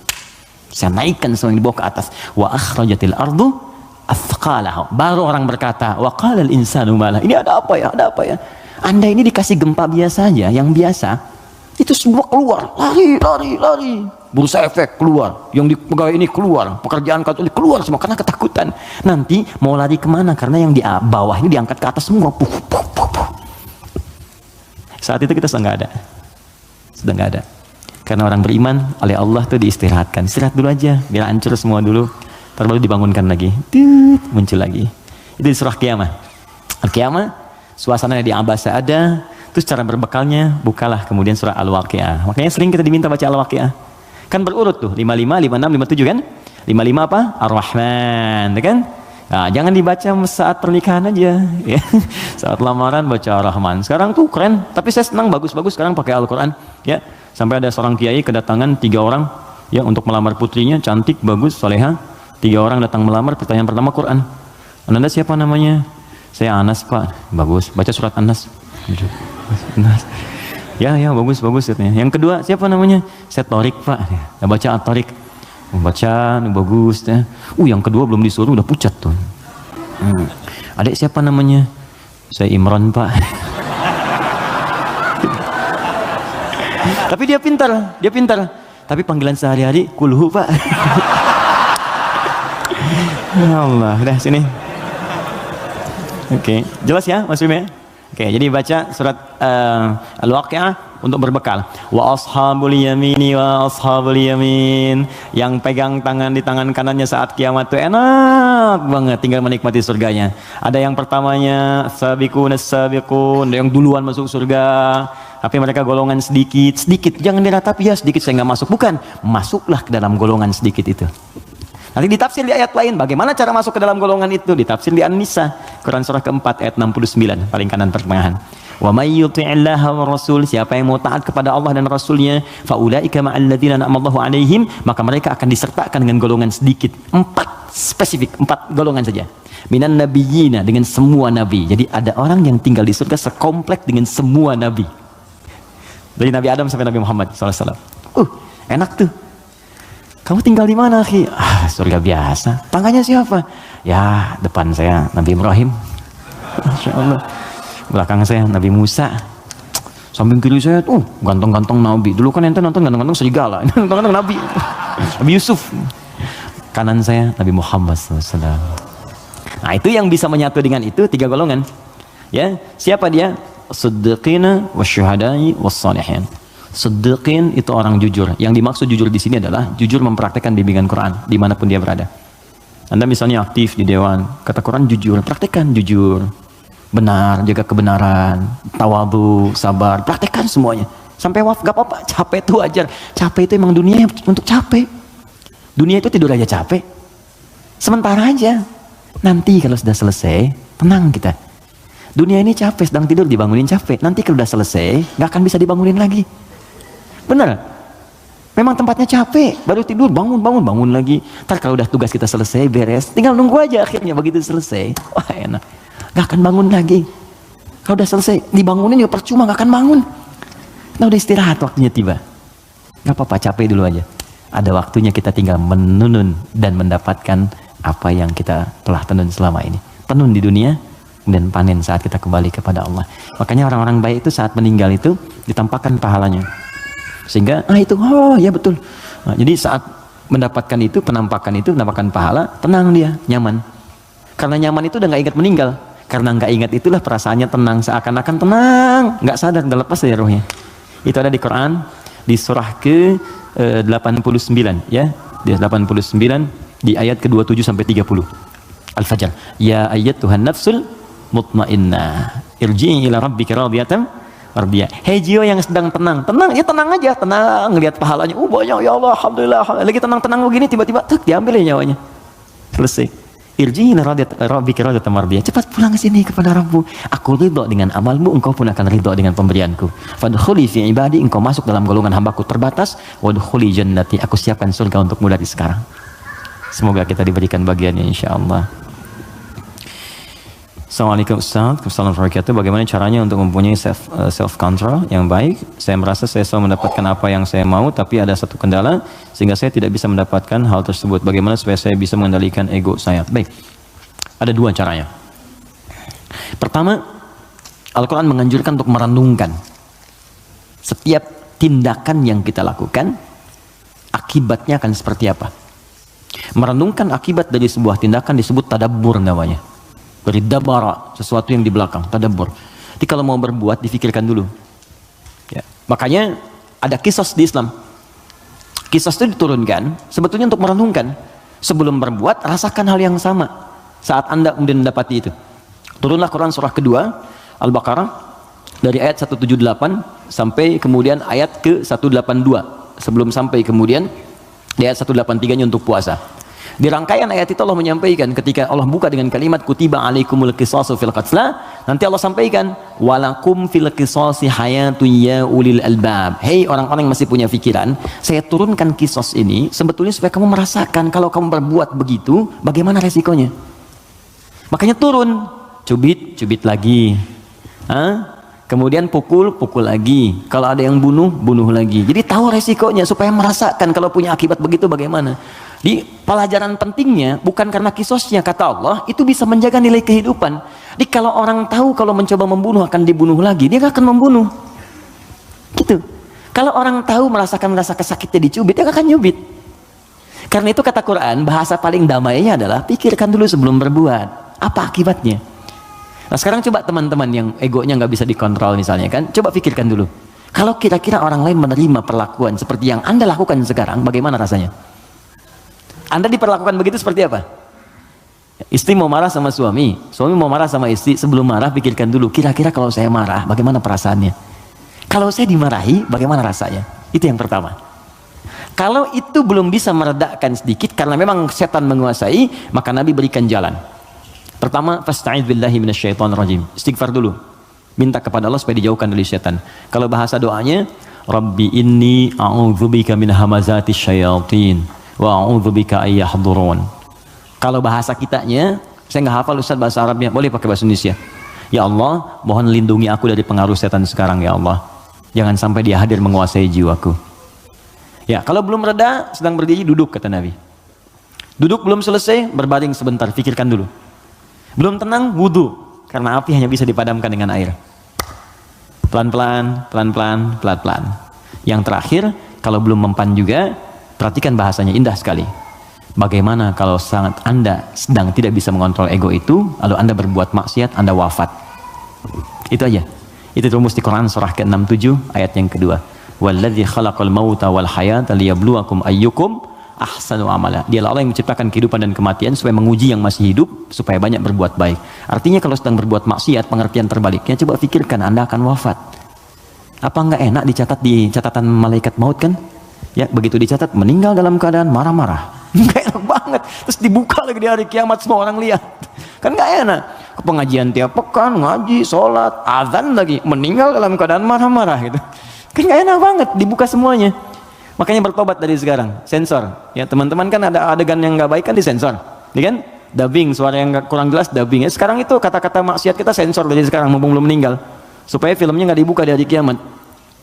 Saya naikkan semua yang dibawa ke atas. Wa akhrajatil ardu athqalaha. Baru orang berkata, wa qalal insanu malah. Ini ada apa ya? Ada apa ya? Anda ini dikasih gempa biasa aja, yang biasa itu semua keluar, lari. Bursa efek keluar, yang di pegawai ini keluar, pekerjaan kantor ini keluar semua karena ketakutan. Nanti mau lari kemana? Karena yang di bawah ini diangkat ke atas semua. Saat itu kita sudah nggak ada. Karena orang beriman oleh Allah tuh diistirahatkan. Istirahat dulu aja, biar hancur semua dulu, baru dibangunkan lagi. Muncul lagi. Itu di surah Qiyamah. Al-Qiyamah, suasananya di Abasa ada. Terus cara berbekalnya, bukalah kemudian surah Al-Waqi'ah. Makanya sering kita diminta baca Al-Waqi'ah. Kan berurut tuh, 55, 56, 57 kan? 55 apa? Ar-Rahman, kan? Nah, jangan dibaca saat pernikahan aja, ya. Saat lamaran baca Ar-Rahman. Sekarang tuh keren, tapi saya senang bagus-bagus sekarang pakai Al-Quran, ya. Sampai ada seorang kiai kedatangan 3 orang, ya, untuk melamar putrinya, cantik, bagus, soleha. 3 orang datang melamar, pertanyaan pertama Quran. Anda siapa namanya? Saya Anas, Pak. Bagus, baca surat Anas. Anas. Ya bagus katanya. Yang kedua siapa namanya? Saya Torik, Pak. Ya, baca At-Torik. Baca bagus ya. Yang kedua belum disuruh udah pucat tuh. Adik siapa namanya? Saya Imran, Pak. Tapi dia pintar. Tapi panggilan sehari-hari kulhu, Pak. Ya Allah, udah sini. Oke, jelas ya Mas Bim ya? Oke, jadi baca surat Al-Waqi'ah untuk berbekal. Wa ashabul yamini wa ashabul yamin. Yang pegang tangan di tangan kanannya saat kiamat itu enak banget, tinggal menikmati surganya. Ada yang pertamanya sabiqun as-sabiqun, yang duluan masuk surga. Tapi mereka golongan sedikit. Jangan diratapi ya sedikit saya nggak masuk. Bukan, masuklah ke dalam golongan sedikit itu. Nanti ditafsir di ayat lain, bagaimana cara masuk ke dalam golongan itu? Ditafsir di An-Nisa, Quran surah keempat ayat 69, paling kanan pertengahan. Wa may yuti'illaha wa rasul, siapa yang mau taat kepada Allah dan Rasulnya, faulaika ma'al ladzina an'amallahu 'alaihim, maka mereka akan disertakan dengan golongan sedikit. 4 golongan saja. Minan nabiyyina, dengan semua nabi. Jadi ada orang yang tinggal di surga sekomplek dengan semua nabi. Dari Nabi Adam sampai Nabi Muhammad SAW. Enak tuh. Kamu tinggal di mana, akhi? Surga biasa. Tangganya siapa? Ya, depan saya Nabi Ibrahim. Masya Allah. Belakang saya Nabi Musa, samping kiri saya ganteng-ganteng Nabi. Dulu kan ente nonton ganteng-ganteng serigala, ganteng-ganteng Nabi. Nabi Yusuf. Kanan saya Nabi Muhammad SAW. Nah, itu yang bisa menyatu dengan itu 3 golongan. Ya, siapa dia? Siddiqina wasyuhada'i wassalihin. Siddiqin itu orang jujur. Yang dimaksud jujur di sini adalah jujur mempraktekkan bimbingan Quran dimanapun dia berada. Anda misalnya aktif di dewan, kata Quran jujur, praktekkan jujur. Benar, jaga kebenaran, tawadhu, sabar, praktekkan semuanya. Sampai wafat, gak apa-apa, capek itu wajar. Capek itu emang dunia untuk capek. Dunia itu tidur aja capek. Sementara aja. Nanti kalau sudah selesai, tenang kita. Dunia ini capek, sedang tidur dibangunin capek. Nanti kalau sudah selesai, gak akan bisa dibangunin lagi. Benar. Memang tempatnya capek, baru tidur, bangun lagi. Ntar kalau udah tugas kita selesai, beres, tinggal nunggu aja akhirnya begitu selesai. Wah enak. Gak akan bangun lagi. Kalau udah selesai dibangunin juga percuma, gak akan bangun. Nah udah istirahat, waktunya tiba. Gak apa-apa, capek dulu aja. Ada waktunya kita tinggal menenun dan mendapatkan apa yang kita telah tenun selama ini. Tenun di dunia dan panen saat kita kembali kepada Allah. Makanya orang-orang baik itu saat meninggal itu ditampakkan pahalanya. Sehingga itu ya betul. Nah, jadi saat mendapatkan itu, penampakan pahala, tenang dia, nyaman. Karena nyaman itu udah gak ingat meninggal. Karena nggak ingat itulah perasaannya tenang, seakan-akan tenang, nggak sadar, udah lepas dari rohnya. Itu ada di Quran di surah ke 89 ya, di 89 di ayat ke-27 sampai 30. Al-Fajr. Ya ayyatuhan nafsul mutmainnah, irji'i ila rabbika radiyatan mardiyah. Hei jiwa yang sedang tenang ya tenang aja, tenang ngelihat pahalanya. Banyak ya Allah, alhamdulillah. Lagi tenang-tenang begini tiba-tiba diambil ya nyawanya. Selesai. Irji'i ila rabbika radiyatan mardiyah. Cepat pulang ke sini kepada Rabbu. Aku ridho dengan amalmu, engkau pun akan ridho dengan pemberianku. Fadkhuli fi ibadi, engkau masuk dalam golongan hambaku terbatas. Wadkhuli jannati, aku siapkan surga untukmu dari sekarang. Semoga kita diberikan bagiannya insyaallah. Assalamualaikum Ustaz, Assalamualaikum warahmatullahi wabarakatuh. Bagaimana caranya untuk mempunyai self control yang baik? Saya merasa saya selalu mendapatkan apa yang saya mau, tapi ada satu kendala sehingga saya tidak bisa mendapatkan hal tersebut. Bagaimana supaya saya bisa mengendalikan ego saya? Baik, ada 2 caranya. Pertama, Al-Quran menganjurkan untuk merenungkan setiap tindakan yang kita lakukan, akibatnya akan seperti apa. Merenungkan akibat dari sebuah tindakan disebut tadabbur namanya. Beri dabara, sesuatu yang di belakang, tadabbur. Jadi kalau mau berbuat, difikirkan dulu. Ya. Makanya ada kisos di Islam. Kisos itu diturunkan sebetulnya untuk merenungkan. Sebelum berbuat, rasakan hal yang sama saat Anda kemudian mendapati itu. Turunlah Quran surah kedua, Al-Baqarah, dari ayat 178 sampai kemudian ayat ke 182. Sebelum sampai kemudian di ayat 183-nya untuk puasa. Di rangkaian ayat itu Allah menyampaikan ketika Allah buka dengan kalimat kutiba alaikumul qisasu fil qatla, nanti Allah sampaikan walakum fil qisasi hayatun ya ulil albab. Hei orang-orang yang masih punya pikiran, saya turunkan kisos ini sebetulnya supaya kamu merasakan kalau kamu berbuat begitu bagaimana resikonya. Makanya turun, cubit lagi. Kemudian pukul lagi. Kalau ada yang bunuh lagi. Jadi tahu resikonya supaya merasakan kalau punya akibat begitu bagaimana. Di pelajaran pentingnya bukan karena kisosnya, kata Allah itu bisa menjaga nilai kehidupan. Jadi kalau orang tahu kalau mencoba membunuh akan dibunuh lagi, dia gak akan membunuh. Gitu. Kalau orang tahu merasakan rasa kesakitnya dicubit, dia gak akan nyubit. Karena itu kata Quran, bahasa paling damainya adalah pikirkan dulu sebelum berbuat. Apa akibatnya? Nah sekarang coba teman-teman yang egonya nggak bisa dikontrol misalnya kan, coba pikirkan dulu. Kalau kira-kira orang lain menerima perlakuan seperti yang Anda lakukan sekarang, bagaimana rasanya? Anda diperlakukan begitu seperti apa? Istri mau marah sama suami mau marah sama istri, sebelum marah pikirkan dulu, kira-kira kalau saya marah, bagaimana perasaannya? Kalau saya dimarahi, bagaimana rasanya? Itu yang pertama. Kalau itu belum bisa meredakan sedikit, karena memang setan menguasai, maka Nabi berikan jalan. Pertama, fasta'idz billahi minasyaitonir rajim. Istighfar dulu. Minta kepada Allah supaya dijauhkan dari setan. Kalau bahasa doanya, Rabbi inni a'udzubika min hamazati syayatin wa a'udzubika ayyahdurun. Kalau bahasa kitanya, saya nggak hafal Ustaz bahasa Arabnya, boleh pakai bahasa Indonesia. Ya Allah, mohon lindungi aku dari pengaruh setan sekarang ya Allah. Jangan sampai dia hadir menguasai jiwaku. Ya, kalau belum reda, sedang berdiri, duduk kata Nabi. Duduk belum selesai, berbaring sebentar, pikirkan dulu. Belum tenang, wudu, karena api hanya bisa dipadamkan dengan air. Pelan-pelan, pelan-pelan, pelan-pelan. Yang terakhir, kalau belum mempan juga, perhatikan bahasanya, indah sekali. Bagaimana kalau sangat Anda sedang tidak bisa mengontrol ego itu, lalu Anda berbuat maksiat, Anda wafat. Itu aja. Itu rumus di Quran surah ke-67 ayat yang kedua. Walladzi khalaqal mauta wal hayata liyabluwakum ayyukum ahsanu amala. Dialah Allah yang menciptakan kehidupan dan kematian supaya menguji yang masih hidup supaya banyak berbuat baik. Artinya kalau sedang berbuat maksiat, pengertian terbaliknya, coba pikirkan Anda akan wafat. Apa enggak enak dicatat di catatan malaikat maut kan? Ya, begitu dicatat meninggal dalam keadaan marah-marah. Nggak enak banget, terus dibuka lagi di hari kiamat, semua orang lihat, kan nggak enak. Ke pengajian tiap pekan, ngaji, sholat, azan lagi, meninggal dalam keadaan marah-marah gitu, kan nggak enak banget, dibuka semuanya. Makanya bertobat dari sekarang, sensor. Ya teman-teman kan ada adegan yang nggak baik kan disensor, ya kan? Dubbing, suara yang kurang jelas dubbing. Ya, sekarang itu kata-kata maksiat kita sensor dari sekarang, mumpung belum meninggal, supaya filmnya nggak dibuka di hari kiamat.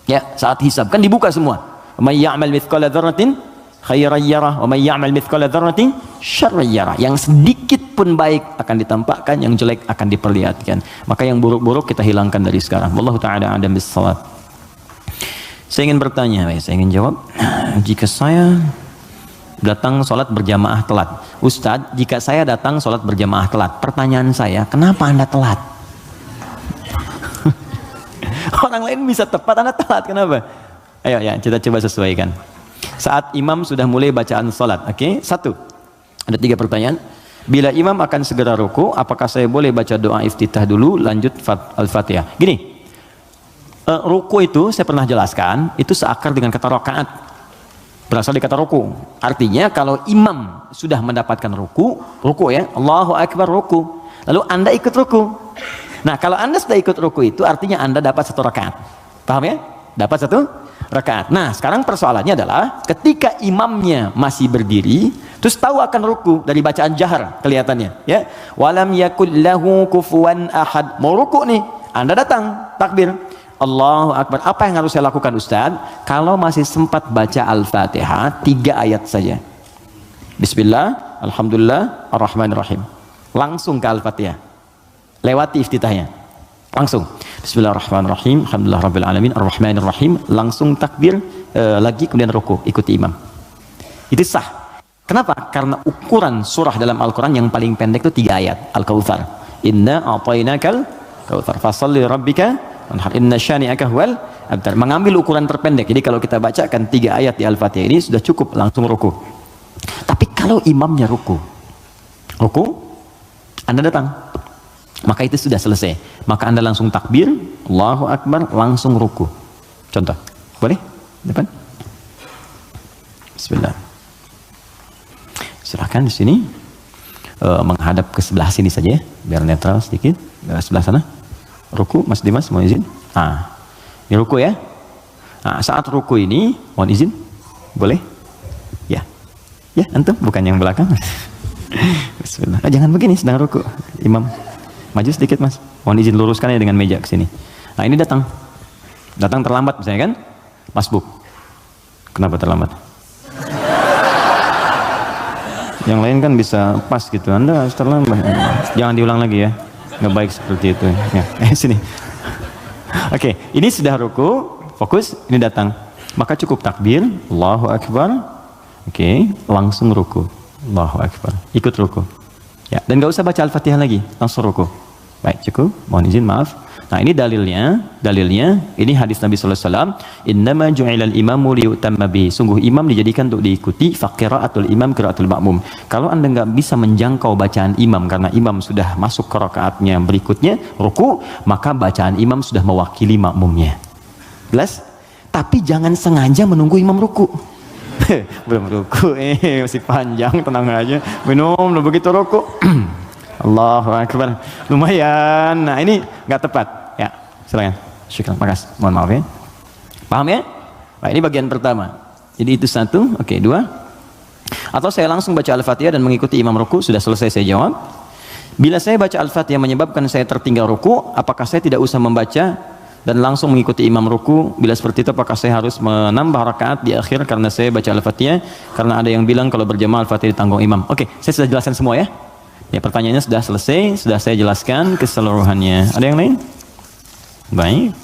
Ya saat hisab kan dibuka semua. May ya'mal mithqala dzarratin khairan yarah wa may ya'mal mithqala dzarratin syarran yarah. Yang sedikit pun baik akan ditampakkan, yang jelek akan diperlihatkan. Maka yang buruk-buruk kita hilangkan dari sekarang. Wallahu taala a'lam bis-shawab. Saya ingin bertanya, saya ingin jawab. Jika saya datang sholat berjamaah telat, Ustadz, jika saya datang sholat berjamaah telat, pertanyaan saya, kenapa Anda telat? Orang lain bisa tepat, Anda telat, kenapa? Ayo ya, kita coba sesuaikan. Saat imam sudah mulai bacaan salat, oke? Satu, ada 3 pertanyaan. Bila imam akan segera ruku, apakah saya boleh baca doa iftitah dulu, lanjut al-fatihah? Gini, ruku itu saya pernah jelaskan, itu seakar dengan kata rakaat, berasal dari kata ruku. Artinya kalau imam sudah mendapatkan ruku ya, Allahu Akbar ruku, lalu Anda ikut ruku. Nah kalau Anda sudah ikut ruku itu artinya Anda dapat 1 rakaat, paham ya? Dapat 1 rakaat. Nah sekarang persoalannya adalah ketika imamnya masih berdiri terus tahu akan ruku dari bacaan jahar kelihatannya ya, walam yakul lahu kufuwan ahad, mau ruku nih, Anda datang takbir Allahu Akbar, apa yang harus saya lakukan Ustaz? Kalau masih sempat baca Al-Fatihah 3 ayat saja, Bismillah, Alhamdulillah, Ar-Rahmanir-Rahim, langsung ke Al-Fatihah, lewati iftitahnya langsung Bismillahirrahmanirrahim, Alhamdulillah Rabbil Alamin, Ar-Rahmanir-Rahim, langsung takbir lagi, kemudian ruku, ikuti imam. Itu sah. Kenapa? Karena ukuran surah dalam Al-Quran yang paling pendek itu 3 ayat, Al-Kautsar, Inna a'tainakal kautsar fasalli rabbika wanhar inna syani'aka huwal abtar. Mengambil ukuran terpendek. Jadi kalau kita bacakan 3 ayat di Al-Fatihah ini sudah cukup, langsung ruku. Tapi kalau imamnya ruku, Anda datang, maka itu sudah selesai, maka Anda langsung takbir Allahu Akbar, langsung ruku. Contoh, boleh? Depan. Bismillah. Silahkan di sini menghadap ke sebelah sini saja, biar netral sedikit. Sebelah sana. Ruku, Mas Dimas, mohon izin. Ini ruku ya. Saat ruku ini, mohon izin, boleh? Ya, antum, bukan yang belakang. Bismillah. Jangan begini, sedang ruku, imam. Maju sedikit Mas, mohon izin luruskan ya dengan meja ke sini. Nah ini datang terlambat misalnya kan, Mas Buk, kenapa terlambat? Yang lain kan bisa pas gitu, Anda harus terlambat. Jangan diulang lagi ya, nggak baik seperti itu. Ya, sini. Oke, ini sudah ruku, fokus, ini datang, maka cukup takbir, Allahu Akbar. Oke, langsung ruku, Allahu Akbar, ikut ruku. Ya, dan nggak usah baca Al-Fatihah lagi, langsung ruku. Baik, cukup. Mohon izin, maaf. Nah, ini dalilnya ini hadis Nabi sallallahu alaihi wasallam, "Innama ju'ilal imamu liyutamma bihi." Sungguh imam dijadikan untuk diikuti, faqiraatul imam qiraatul makmum. Kalau Anda nggak bisa menjangkau bacaan imam karena imam sudah masuk ke rakaatnya berikutnya, ruku, maka bacaan imam sudah mewakili makmumnya. Jelas? Tapi jangan sengaja menunggu imam ruku. Belum ruku, masih panjang, tenang aja, minum, begitu ruku. Allahu Akbar, lumayan. Nah ini nggak tepat ya. Silakan. Syukran. Makasih. Mohon maaf ya. Paham ya? Baik, ini bagian pertama. Jadi itu satu. Oke, dua. Atau saya langsung baca Al-Fatihah dan mengikuti imam ruku, sudah selesai saya jawab. Bila saya baca Al-Fatihah menyebabkan saya tertinggal ruku, apakah saya tidak usah membaca dan langsung mengikuti imam ruku? Bila seperti itu, apakah saya harus menambah rakaat di akhir karena saya baca Al-Fatihah? Karena ada yang bilang kalau berjamaah Al-Fatihah ditanggung imam. Oke, saya sudah jelaskan semua ya. Ya, pertanyaannya sudah selesai, sudah saya jelaskan keseluruhannya. Ada yang lain? Baik.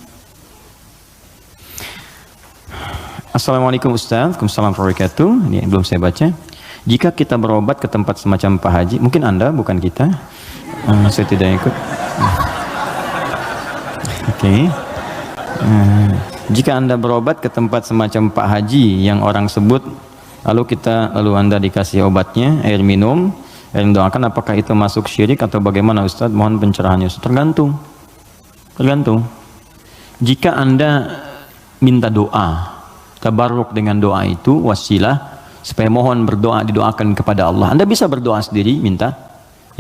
Assalamualaikum Ustaz. Waalaikumsalam warahmatullahi wabarakatuh. Ini yang belum saya baca. Jika kita berobat ke tempat semacam Pak Haji, mungkin Anda, bukan kita. Saya tidak ikut. Oke. Jika Anda berobat ke tempat semacam Pak Haji yang orang sebut, lalu Anda dikasih obatnya, air minum, yang doakan, apakah itu masuk syirik atau bagaimana Ustaz? Mohon pencerahannya. Tergantung. Jika Anda minta doa, tabarruk dengan doa itu wasilah supaya mohon berdoa, didoakan kepada Allah. Anda bisa berdoa sendiri, minta,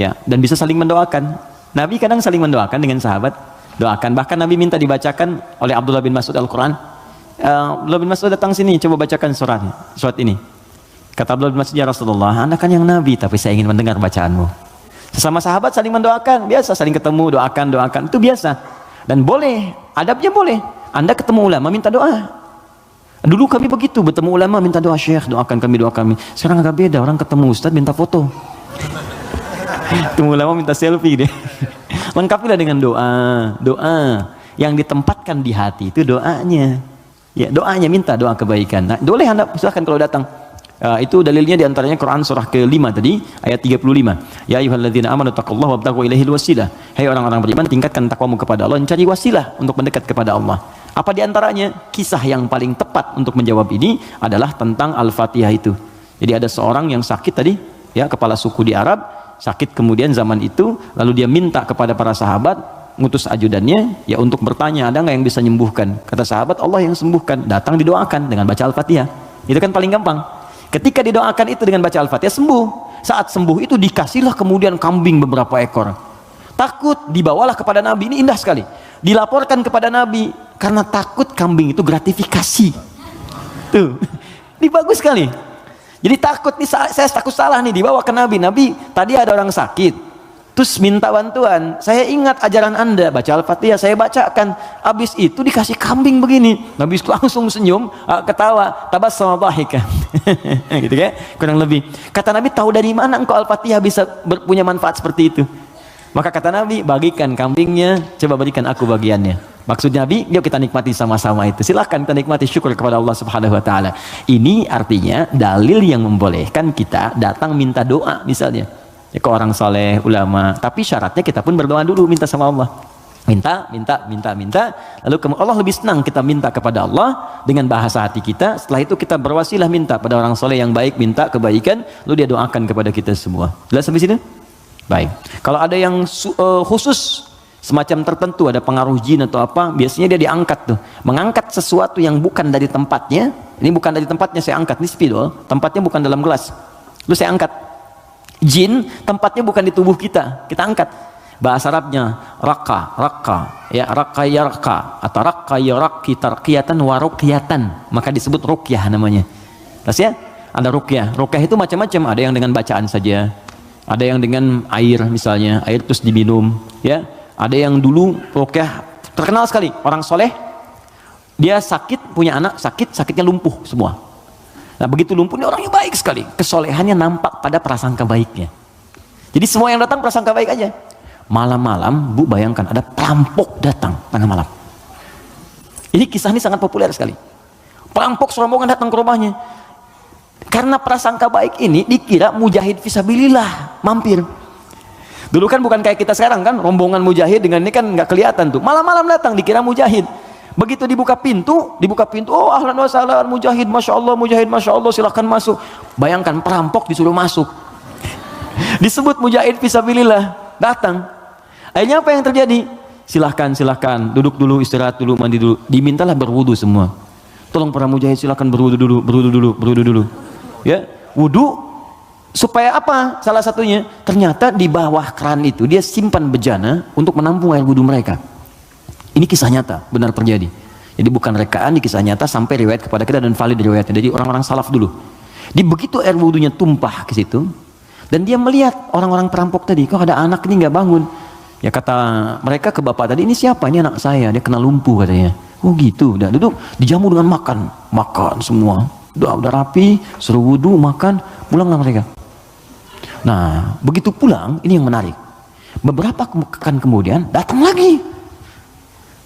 ya, dan bisa saling mendoakan. Nabi kadang saling mendoakan dengan sahabat, doakan. Bahkan Nabi minta dibacakan oleh Abdullah bin Mas'ud Al-Quran. Abdullah bin Mas'ud datang sini, coba bacakan surat ini. Kata Abdullah bin Mas'ud, ya Rasulullah, Anda kan yang Nabi, tapi saya ingin mendengar bacaanmu. Sesama sahabat saling mendoakan, biasa, saling ketemu, doakan, itu biasa. Dan boleh, adabnya boleh. Anda ketemu ulama, minta doa. Dulu kami begitu, bertemu ulama, minta doa, Syekh, doakan kami. Sekarang agak beda, orang ketemu Ustaz, minta foto. Ketemu ulama, minta selfie deh. Lengkapilah dengan doa yang ditempatkan di hati, itu doanya. Ya, doanya, minta doa kebaikan. Nah, boleh Anda, silahkan kalau datang. Itu dalilnya diantaranya Quran surah ke-5 tadi, ayat 35. Ya ayyuhalladzina amanu taqullaha wabtaghu ilaihil wasilah. Hai orang-orang beriman, tingkatkan takwamu kepada Allah, cari wasilah untuk mendekat kepada Allah. Apa diantaranya? Kisah yang paling tepat untuk menjawab ini adalah tentang Al-Fatihah itu. Jadi ada seorang yang sakit tadi, ya, kepala suku di Arab, sakit kemudian zaman itu, lalu dia minta kepada para sahabat, ngutus ajudannya, ya, untuk bertanya, ada nggak yang bisa menyembuhkan? Kata sahabat, Allah yang sembuhkan. Datang didoakan dengan baca Al-Fatihah. Itu kan paling gampang. Ketika didoakan itu dengan baca Al-Fatihah, sembuh. Saat sembuh itu dikasihlah kemudian kambing beberapa ekor. Takut, dibawalah kepada Nabi. Ini indah sekali. Dilaporkan kepada Nabi karena takut kambing itu gratifikasi. Tuh, ini bagus sekali. Jadi takut nih, saya takut salah nih, dibawa ke Nabi. Nabi, tadi ada orang sakit, terus minta bantuan. Saya ingat ajaran Anda, baca Al-Fatihah, saya bacakan. Habis itu dikasih kambing begini. Nabi langsung senyum, ketawa, tabassama dhahikan. Gitu kan? Kurang lebih. Kata Nabi, tahu dari mana engkau Al-Fatihah bisa punya manfaat seperti itu? Maka kata Nabi, bagikan kambingnya, coba berikan aku bagiannya. Maksud Nabi, yuk kita nikmati sama-sama itu. Silahkan kita nikmati, syukur kepada Allah Subhanahu wa Ta'ala. Ini artinya dalil yang membolehkan kita datang minta doa, misalnya. Ya, ke orang saleh, ulama, tapi syaratnya kita pun berdoa dulu, minta sama Allah, minta, lalu Allah lebih senang kita minta kepada Allah dengan bahasa hati kita. Setelah itu kita berwasilah minta pada orang saleh yang baik, minta kebaikan, lalu dia doakan kepada kita semua. Jelas sampai sini? Baik. Kalau ada yang khusus semacam tertentu, ada pengaruh jin atau apa, biasanya dia diangkat tuh, mengangkat sesuatu yang bukan dari tempatnya. Ini bukan dari tempatnya, saya angkat, ini spidol, tempatnya bukan dalam gelas, lalu saya angkat. Jin tempatnya bukan di tubuh kita, kita angkat. Bahasa Arabnya raka, ya, raka atau raka yaraki tarqiyatan wa ruqyatan, maka disebut ruqyah namanya. Terus ya, ada ruqyah. Ruqyah itu macam-macam, ada yang dengan bacaan saja, ada yang dengan air, misalnya air terus diminum, ya. Ada yang dulu ruqyah terkenal sekali, orang soleh, dia sakit, punya anak sakit, sakitnya lumpuh semua. Nah, begitu lumpuh, ini orangnya baik sekali, kesolehannya nampak pada prasangka baiknya. Jadi semua yang datang prasangka baik aja. Malam-malam, Bu, bayangkan ada perampok datang tengah malam. Ini kisah ini sangat populer sekali. Perampok serombongan datang ke rumahnya. Karena prasangka baik ini dikira mujahid fisabilillah mampir. Dulu kan bukan kayak kita sekarang kan, rombongan mujahid dengan ini kan nggak kelihatan tuh. Malam-malam datang dikira mujahid. Begitu dibuka pintu, oh ahlan wa sahlan mujahid, masya Allah, silahkan masuk. Bayangkan perampok disuruh masuk. Disebut mujahid fisabilillah, datang. Akhirnya apa yang terjadi? Silahkan, duduk dulu, istirahat dulu, mandi dulu. Dimintalah berwudu semua. Tolong para mujahid silahkan berwudu dulu. Ya, wudu supaya apa? Salah satunya, ternyata di bawah keran itu dia simpan bejana untuk menampung air wudu mereka. Ini kisah nyata, benar terjadi. Jadi bukan rekaan, di kisah nyata sampai riwayat kepada kita dan valid riwayatnya. Jadi orang-orang salaf dulu. Di begitu air wudhunya tumpah ke situ, dan dia melihat orang-orang perampok tadi, kok ada anak ini nggak bangun. Ya kata mereka ke bapak tadi, ini siapa? Ini anak saya, dia kena lumpuh katanya. Oh gitu, udah duduk, dijamu dengan makan semua. Udah rapi, suruh wudhu, makan, pulanglah mereka. Nah, begitu pulang, ini yang menarik. Beberapa pekan kemudian datang lagi.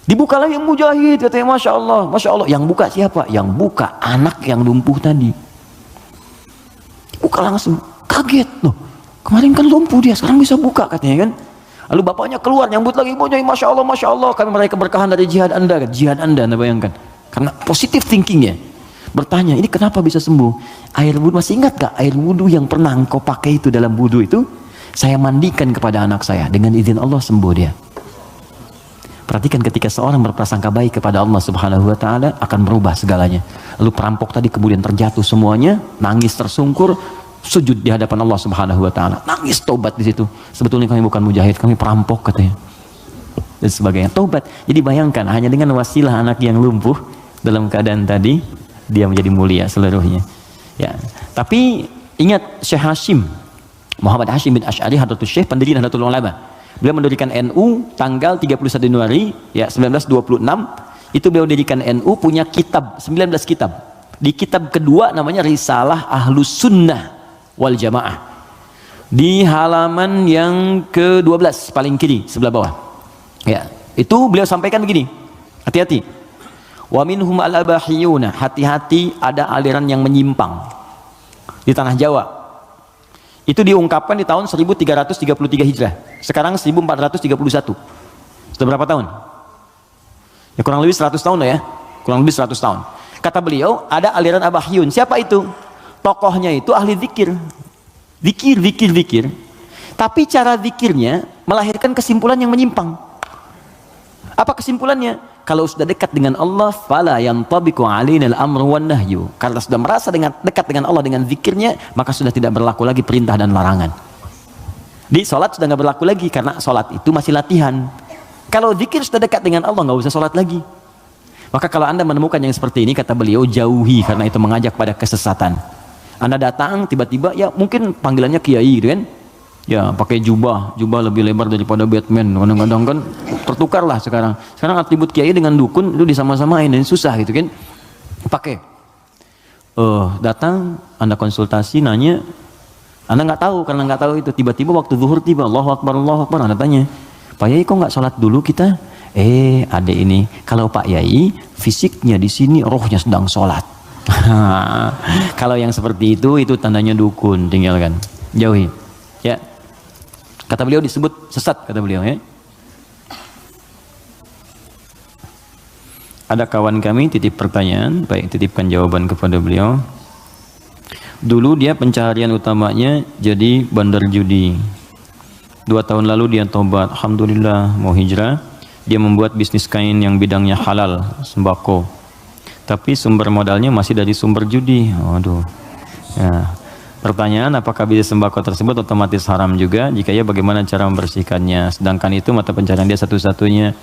Dibuka lagi mujahid, katanya Masya Allah, Masya Allah. Yang buka siapa? Yang buka anak yang lumpuh tadi. Buka langsung, kaget loh. Kemarin kan lumpuh dia, sekarang bisa buka katanya kan. Lalu bapaknya keluar, nyambut lagi, Masya Allah, Masya Allah. Kami meraih keberkahan dari jihad Anda, Anda bayangkan. Karena positif thinkingnya. Bertanya, ini kenapa bisa sembuh? Air wudhu, masih ingat gak? Air wudhu yang pernah engkau pakai itu dalam wudhu itu, saya mandikan kepada anak saya. Dengan izin Allah sembuh dia. Perhatikan ketika seorang berprasangka baik kepada Allah Subhanahu wa Ta'ala, akan berubah segalanya. Lalu perampok tadi kemudian terjatuh semuanya, nangis tersungkur, sujud di hadapan Allah Subhanahu wa Ta'ala, nangis tobat di situ. Sebetulnya kami bukan mujahid, kami perampok katanya. Dan sebagainya, tobat. Jadi bayangkan, hanya dengan wasilah anak yang lumpuh dalam keadaan tadi, dia menjadi mulia seluruhnya. Ya. Tapi ingat Syekh Hashim Muhammad Hashim bin Asy'ari Hadratus Syekh, pendiri Nahdlatul Ulama. Beliau mendirikan NU tanggal 31 Januari ya 1926. Itu beliau dirikan NU, punya kitab 19 kitab. Di kitab kedua namanya Risalah Ahlus Sunnah wal Jamaah. Di halaman yang ke-12 paling kiri sebelah bawah. Ya, itu beliau sampaikan begini. Hati-hati. Wa minhum al-abahiyuna, hati-hati ada aliran yang menyimpang di tanah Jawa. Itu diungkapkan di tahun 1333 Hijrah. Sekarang 1431. Sudah berapa tahun? Ya kurang lebih 100 tahun lah ya. Kurang lebih 100 tahun. Kata beliau, ada aliran Abahyun. Siapa itu? Tokohnya itu ahli zikir. Zikir. Tapi cara zikirnya melahirkan kesimpulan yang menyimpang. Apa kesimpulannya? Kalau sudah dekat dengan Allah, fala yantabiqu alaina al-amru wan nahyu. Karena sudah merasa dekat dengan Allah dengan zikirnya, maka sudah tidak berlaku lagi perintah dan larangan. Di sholat sudah nggak berlaku lagi, karena sholat itu masih latihan. Kalau zikir sudah dekat dengan Allah, nggak usah sholat lagi. Maka kalau Anda menemukan yang seperti ini, kata beliau, jauhi, karena itu mengajak pada kesesatan. Anda datang tiba-tiba, ya mungkin panggilannya kiai gitu kan, ya pakai jubah lebih lebar daripada Batman, kadang-kadang kan tertukar lah sekarang atribut kiai dengan dukun itu disama-samain dan susah gitu kan. Pakai datang, Anda konsultasi, nanya, Anda nggak tahu, karena nggak tahu itu, tiba-tiba waktu zuhur tiba, Allahu Akbar, Anda tanya, Pak Yai kok nggak sholat dulu kita? Ada ini, kalau Pak Yai fisiknya di sini, rohnya sedang sholat. Kalau yang seperti itu tandanya dukun, tinggalkan, jauhi. Ya, kata beliau disebut sesat, kata beliau ya. Ada kawan kami titip pertanyaan, baik titipkan jawaban kepada beliau. Dulu dia pencaharian utamanya jadi bandar judi. 2 tahun lalu dia tobat, alhamdulillah mau hijrah. Dia membuat bisnis kain yang bidangnya halal, sembako. Tapi sumber modalnya masih dari sumber judi. Waduh. Ya. Pertanyaan, apakah bisnis sembako tersebut otomatis haram juga? Jika ya, bagaimana cara membersihkannya? Sedangkan itu mata pencarian dia satu-satunya.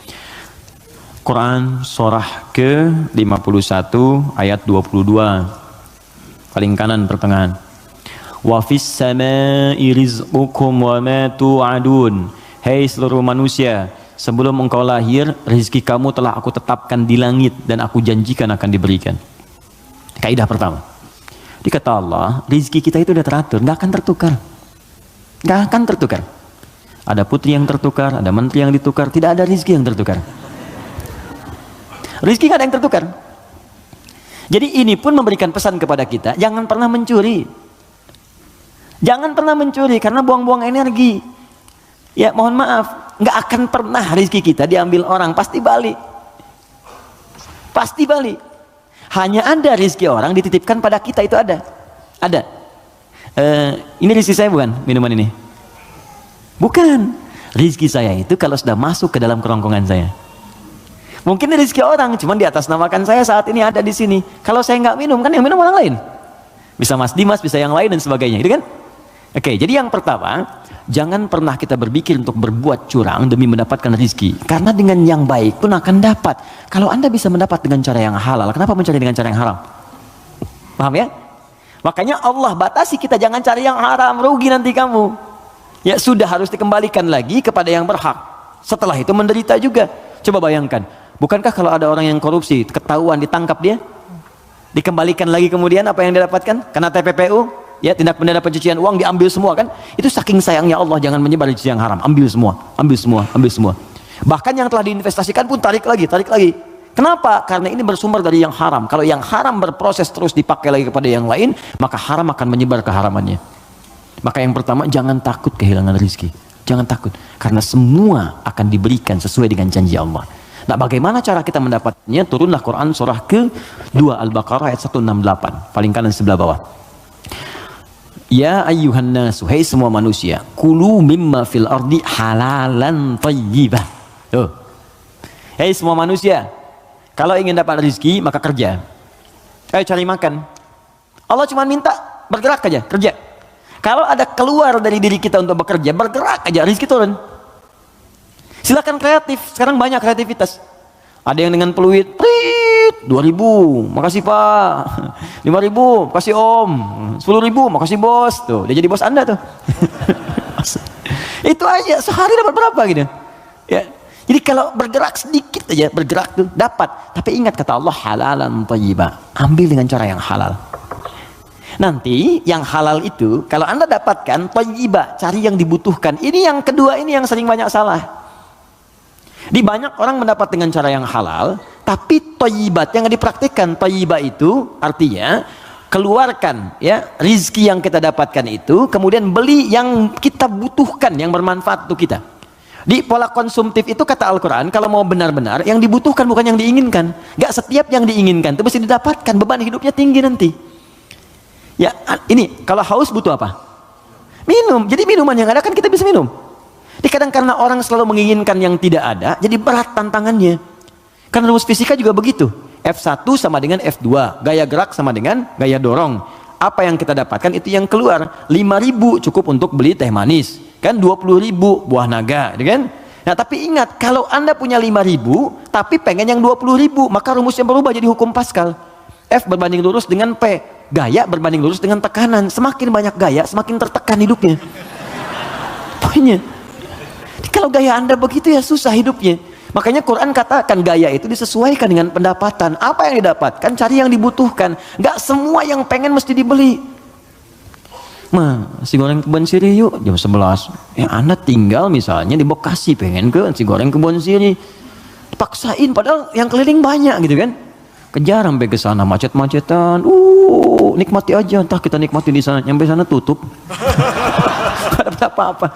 Quran surah ke-51 ayat 22. Paling kanan pertengahan. Wa fis samaa'i rizqukum wa ma tu'adun. Hei seluruh manusia, sebelum engkau lahir, rezeki kamu telah aku tetapkan di langit dan aku janjikan akan diberikan. Kaidah pertama. Dikata Allah, rezeki kita itu sudah teratur, nggak akan tertukar. Nggak akan tertukar. Ada putri yang tertukar, ada menteri yang ditukar, tidak ada rezeki yang tertukar. Rezeki nggak ada yang tertukar. Jadi ini pun memberikan pesan kepada kita, jangan pernah mencuri. Jangan pernah mencuri karena buang-buang energi. Ya mohon maaf, nggak akan pernah rezeki kita diambil orang, pasti balik. Pasti balik. Hanya ada rezeki orang dititipkan pada kita, itu ada. Ini rezeki saya bukan minuman ini? Bukan. Rezeki saya itu kalau sudah masuk ke dalam kerongkongan saya. Mungkin ini rezeki orang, cuman di atas namakan saya saat ini ada di sini. Kalau saya nggak minum, kan yang minum orang lain. Bisa Mas Dimas, bisa yang lain dan sebagainya, gitu kan? Oke, jadi yang pertama, jangan pernah kita berpikir untuk berbuat curang demi mendapatkan rezeki. Karena dengan yang baik pun akan dapat. Kalau Anda bisa mendapat dengan cara yang halal, kenapa mencari dengan cara yang haram? Paham ya? Makanya Allah batasi kita, jangan cari yang haram, rugi nanti kamu. Ya sudah, harus dikembalikan lagi kepada yang berhak. Setelah itu menderita juga. Coba bayangkan, bukankah kalau ada orang yang korupsi, ketahuan, ditangkap dia, dikembalikan lagi kemudian apa yang dia dapatkan? Kena TPPU, ya, tindak pidana pencucian uang, diambil semua kan? Itu saking sayangnya Allah, jangan menyebar rezeki yang haram. Ambil semua, ambil semua, ambil semua. Bahkan yang telah diinvestasikan pun tarik lagi, tarik lagi. Kenapa? Karena ini bersumber dari yang haram. Kalau yang haram berproses terus dipakai lagi kepada yang lain, maka haram akan menyebar keharamannya. Maka yang pertama, jangan takut kehilangan rezeki. Jangan takut, karena semua akan diberikan sesuai dengan janji Allah. Nah, bagaimana cara kita mendapatnya? Turunlah Quran surah ke-2 Al-Baqarah ayat 168, paling kanan sebelah bawah. Ya ayyuhan nasu, hai semua manusia, kulu mimma fil ardi halalan thayyibah. Tuh. Hai semua manusia, kalau ingin dapat rezeki maka kerja. Ayo cari makan. Allah cuma minta bergerak aja, kerja. Kalau ada keluar dari diri kita untuk bekerja, bergerak aja, rezeki turun. Silakan kreatif, sekarang banyak kreativitas. Ada yang dengan peluit, 2.000, makasih Pak. 5.000, makasih Om. 10.000, makasih Bos. Tuh, dia jadi bos Anda tuh. Itu aja, sehari dapat berapa gitu. Ya. Jadi kalau bergerak sedikit aja, bergerak tuh dapat. Tapi ingat kata Allah, halalan thayyibah. Ambil dengan cara yang halal. Nanti yang halal itu kalau Anda dapatkan thayyibah, cari yang dibutuhkan. Ini yang kedua, ini yang sering banyak salah. Di banyak orang mendapat dengan cara yang halal, tapi thayyibat yang dipraktikkan. Thayyibah itu artinya keluarkan ya rizki yang kita dapatkan itu, kemudian beli yang kita butuhkan, yang bermanfaat untuk kita. Di pola konsumtif itu kata Al-Quran, kalau mau benar-benar yang dibutuhkan bukan yang diinginkan. Gak setiap yang diinginkan itu mesti didapatkan, beban hidupnya tinggi nanti. Ya ini kalau haus butuh apa? Minum. Jadi minuman yang ada kan kita bisa minum. Jadi kadang karena orang selalu menginginkan yang tidak ada, jadi berat tantangannya. Karena rumus fisika juga begitu. F1 sama dengan F2, gaya gerak sama dengan gaya dorong. Apa yang kita dapatkan itu yang keluar. 5.000 cukup untuk beli teh manis, kan 20.000 buah naga, kan? Nah tapi ingat, kalau Anda punya 5.000 tapi pengen yang 20.000, maka rumusnya berubah jadi hukum Pascal. F berbanding lurus dengan P, gaya berbanding lurus dengan tekanan. Semakin banyak gaya, semakin tertekan hidupnya. Poinnya, kalau gaya Anda begitu ya susah hidupnya. Makanya Quran katakan gaya itu disesuaikan dengan pendapatan. Apa yang didapatkan, cari yang dibutuhkan. Gak semua yang pengen mesti dibeli. Nasi goreng Kebon Siri yuk jam 11. Ya Anda tinggal misalnya di Bekasi, pengen ke nasi goreng Kebon Siri, paksain padahal yang keliling banyak gitu kan. Kejar sampai ke sana, macet-macetan. Nikmati aja, entah kita nikmati di sana, nyampe sana tutup. Gak dapat apa-apa.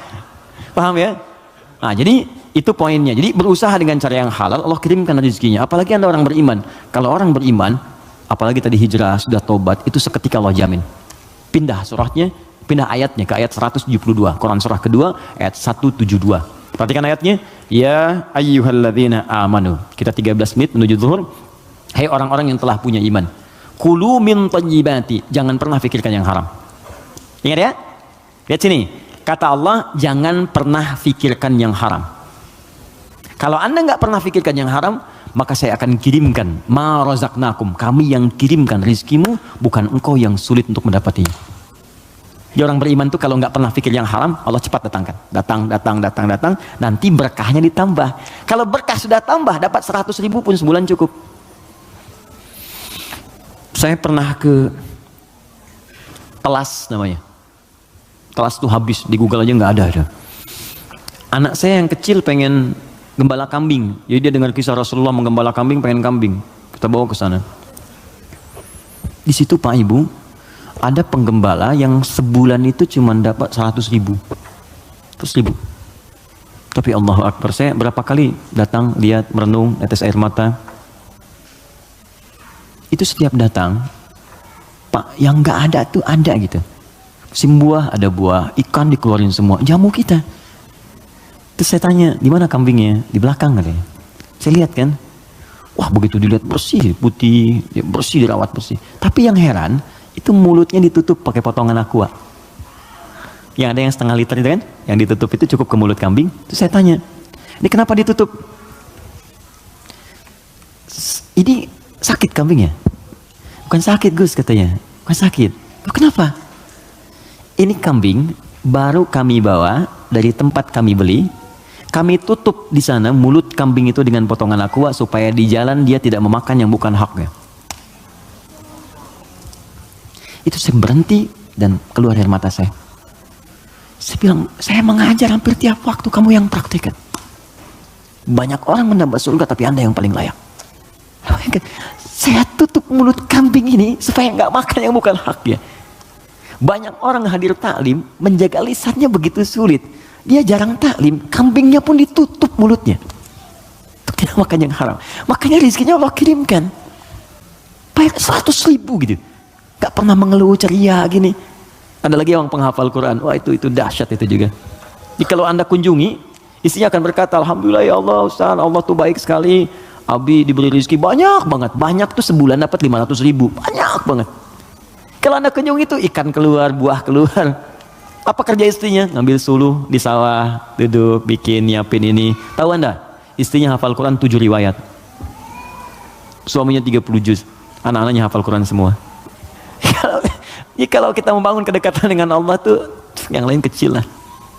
Paham ya? Nah, jadi itu poinnya. Jadi berusaha dengan cara yang halal, Allah kirimkan rezekinya. Apalagi Anda orang beriman. Kalau orang beriman, apalagi tadi hijrah, sudah tobat, itu seketika Allah jamin. Pindah surahnya, pindah ayatnya ke ayat 172. Quran surah kedua, ayat 172. Perhatikan ayatnya. Ya ayyuhalladzina amanu. Kita 13 menit menuju zuhur. Hai orang-orang yang telah punya iman, kulu min thayyibati, jangan pernah pikirkan yang haram. Ingat ya? Lihat sini, kata Allah, jangan pernah pikirkan yang haram. Kalau Anda nggak pernah pikirkan yang haram, maka saya akan kirimkan ma razaqnakum, kami yang kirimkan rizkimu, bukan engkau yang sulit untuk mendapatinya. Jadi orang beriman tuh kalau nggak pernah pikir yang haram, Allah cepat datangkan. Datang, nanti berkahnya ditambah. Kalau berkah sudah tambah, dapat 100.000 pun sebulan cukup. Saya pernah ke kelas namanya. Kelas tuh habis, di Google aja nggak ada. Anak saya yang kecil pengen gembala kambing. Jadi dia dengar kisah Rasulullah menggembala kambing, pengen kambing. Kita bawa ke sana. Di situ Pak Ibu, ada penggembala yang sebulan itu cuma dapat 100.000. 100.000. Tapi Allahu Akbar, saya berapa kali datang, lihat, merenung, netes air mata. Itu setiap datang, Pak, yang nggak ada tuh ada gitu. Musim buah ada buah, ikan dikeluarin semua, jamu kita. Terus saya tanya, di mana kambingnya? Di belakang katanya. Saya lihat kan, wah begitu dilihat bersih, putih, bersih, dirawat bersih. Tapi yang heran, itu mulutnya ditutup pakai potongan aqua. Yang ada yang setengah liter itu kan, yang ditutup itu cukup ke mulut kambing. Terus saya tanya, ini kenapa ditutup? Ini sakit kambingnya? Bukan sakit Gus katanya, bukan sakit. Loh, kenapa? Ini kambing baru kami bawa dari tempat kami beli. Kami tutup di sana mulut kambing itu dengan potongan aqua supaya di jalan dia tidak memakan yang bukan haknya. Itu saya berhenti dan keluar air mata saya. Saya bilang, saya mengajar hampir tiap waktu, kamu yang praktekkan. Banyak orang mendapat surga tapi Anda yang paling layak. Saya tutup mulut kambing ini supaya nggak makan yang bukan haknya. Banyak orang hadir taklim menjaga lisannya begitu sulit. Dia jarang taklim, kambingnya pun ditutup mulutnya untuk tidak makan yang haram. Makanya rezekinya Allah kirimkan banyak 100.000 gitu, gak pernah mengeluh, ceria gini. Ada lagi orang penghafal Quran, wah itu dahsyat itu juga. Jadi kalau Anda kunjungi, istrinya akan berkata, alhamdulillah ya Allah Ustaz, Allah tuh baik sekali, Abi diberi rezeki banyak banget. Banyak tuh sebulan dapat 500.000, banyak banget. Kalau Anda kunjungi itu ikan keluar, buah keluar. Apa kerja istrinya? Ngambil suluh di sawah, duduk, bikin, nyiapin ini. Tahu Anda? Istrinya hafal Quran 7 riwayat. Suaminya 30 juz. Anak-anaknya hafal Quran semua. Kalau kita membangun kedekatan dengan Allah tuh, yang lain kecil lah.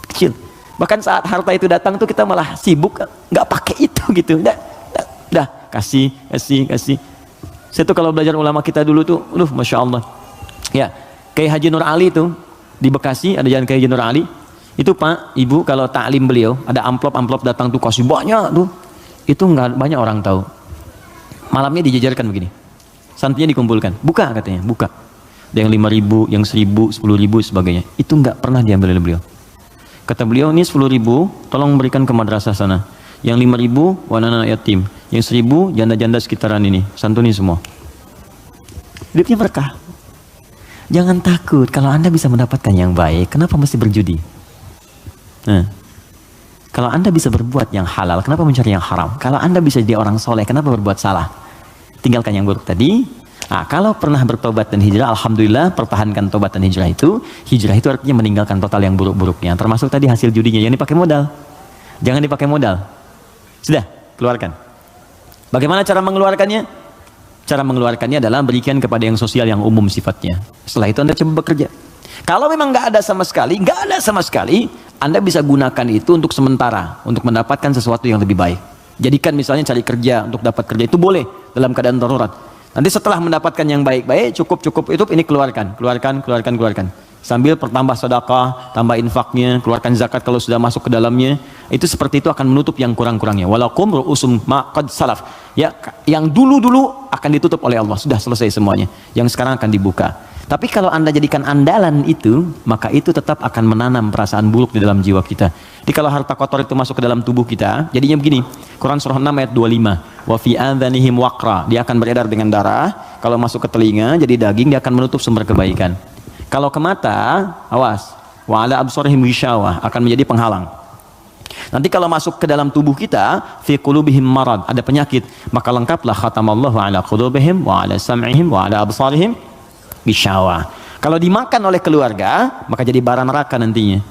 Kecil. Bahkan saat harta itu datang tuh kita malah sibuk, nggak pakai itu gitu. Dah, kasih. Saya tuh kalau belajar ulama kita dulu tuh, Masya Allah. Ya, kayak Haji Nur Ali tuh, di Bekasi ada jalan Kiai Nur Ali. Itu Pak, Ibu kalau taklim beliau ada amplop datang tuh kasih banyak tuh. Itu nggak banyak orang tahu. Malamnya dijajarkan begini. Santrinya dikumpulkan. Buka katanya, buka. Ada yang 5.000, yang 1.000, 10.000 sebagainya. Itu nggak pernah diambil oleh beliau. Kata beliau, ini 10.000 tolong berikan ke madrasah sana. Yang 5.000 anak yatim. Yang 1.000 janda-janda sekitaran ini. Santuni semua. Hidupnya berkah. Jangan takut, kalau Anda bisa mendapatkan yang baik, kenapa mesti berjudi? Nah, kalau Anda bisa berbuat yang halal, kenapa mencari yang haram? Kalau Anda bisa jadi orang soleh, kenapa berbuat salah? Tinggalkan yang buruk tadi. Nah, kalau pernah bertobat dan hijrah, alhamdulillah, pertahankan tobat dan hijrah itu. Hijrah itu artinya meninggalkan total yang buruk-buruknya. Termasuk tadi hasil judinya, yang dipakai modal. Jangan dipakai modal. Sudah, keluarkan. Bagaimana cara mengeluarkannya? Cara mengeluarkannya adalah berikan kepada yang sosial yang umum sifatnya. Setelah itu Anda coba bekerja. Kalau memang nggak ada sama sekali, Anda bisa gunakan itu untuk sementara, untuk mendapatkan sesuatu yang lebih baik. Jadikan misalnya cari kerja, untuk dapat kerja itu boleh dalam keadaan darurat. Nanti setelah mendapatkan yang baik-baik, cukup itu ini keluarkan. Sambil pertambah sedekah, tambah infaknya, keluarkan zakat kalau sudah masuk ke dalamnya. Itu seperti itu akan menutup yang kurang-kurangnya. Walakum ru'usum ma qad salaf. Ya, yang dulu-dulu akan ditutup oleh Allah, sudah selesai semuanya. Yang sekarang akan dibuka. Tapi kalau Anda jadikan andalan itu, maka itu tetap akan menanam perasaan buruk di dalam jiwa kita. Jadi kalau harta kotor itu masuk ke dalam tubuh kita, jadinya begini. Quran surah 6 ayat 25. Wa fi adhanihim waqra. Dia akan beredar dengan darah. Kalau masuk ke telinga jadi daging, dia akan menutup sumber kebaikan. Kalau ke mata, awas, wa ala absarihim ghishawah, akan menjadi penghalang. Nanti kalau masuk ke dalam tubuh kita, fi qulubihim marad, ada penyakit, maka lengkaplah khatamallahu ala qulubihim wa ala sam'ihim wa ala absarihim ghishawah. Kalau dimakan oleh keluarga, maka jadi bara neraka nantinya.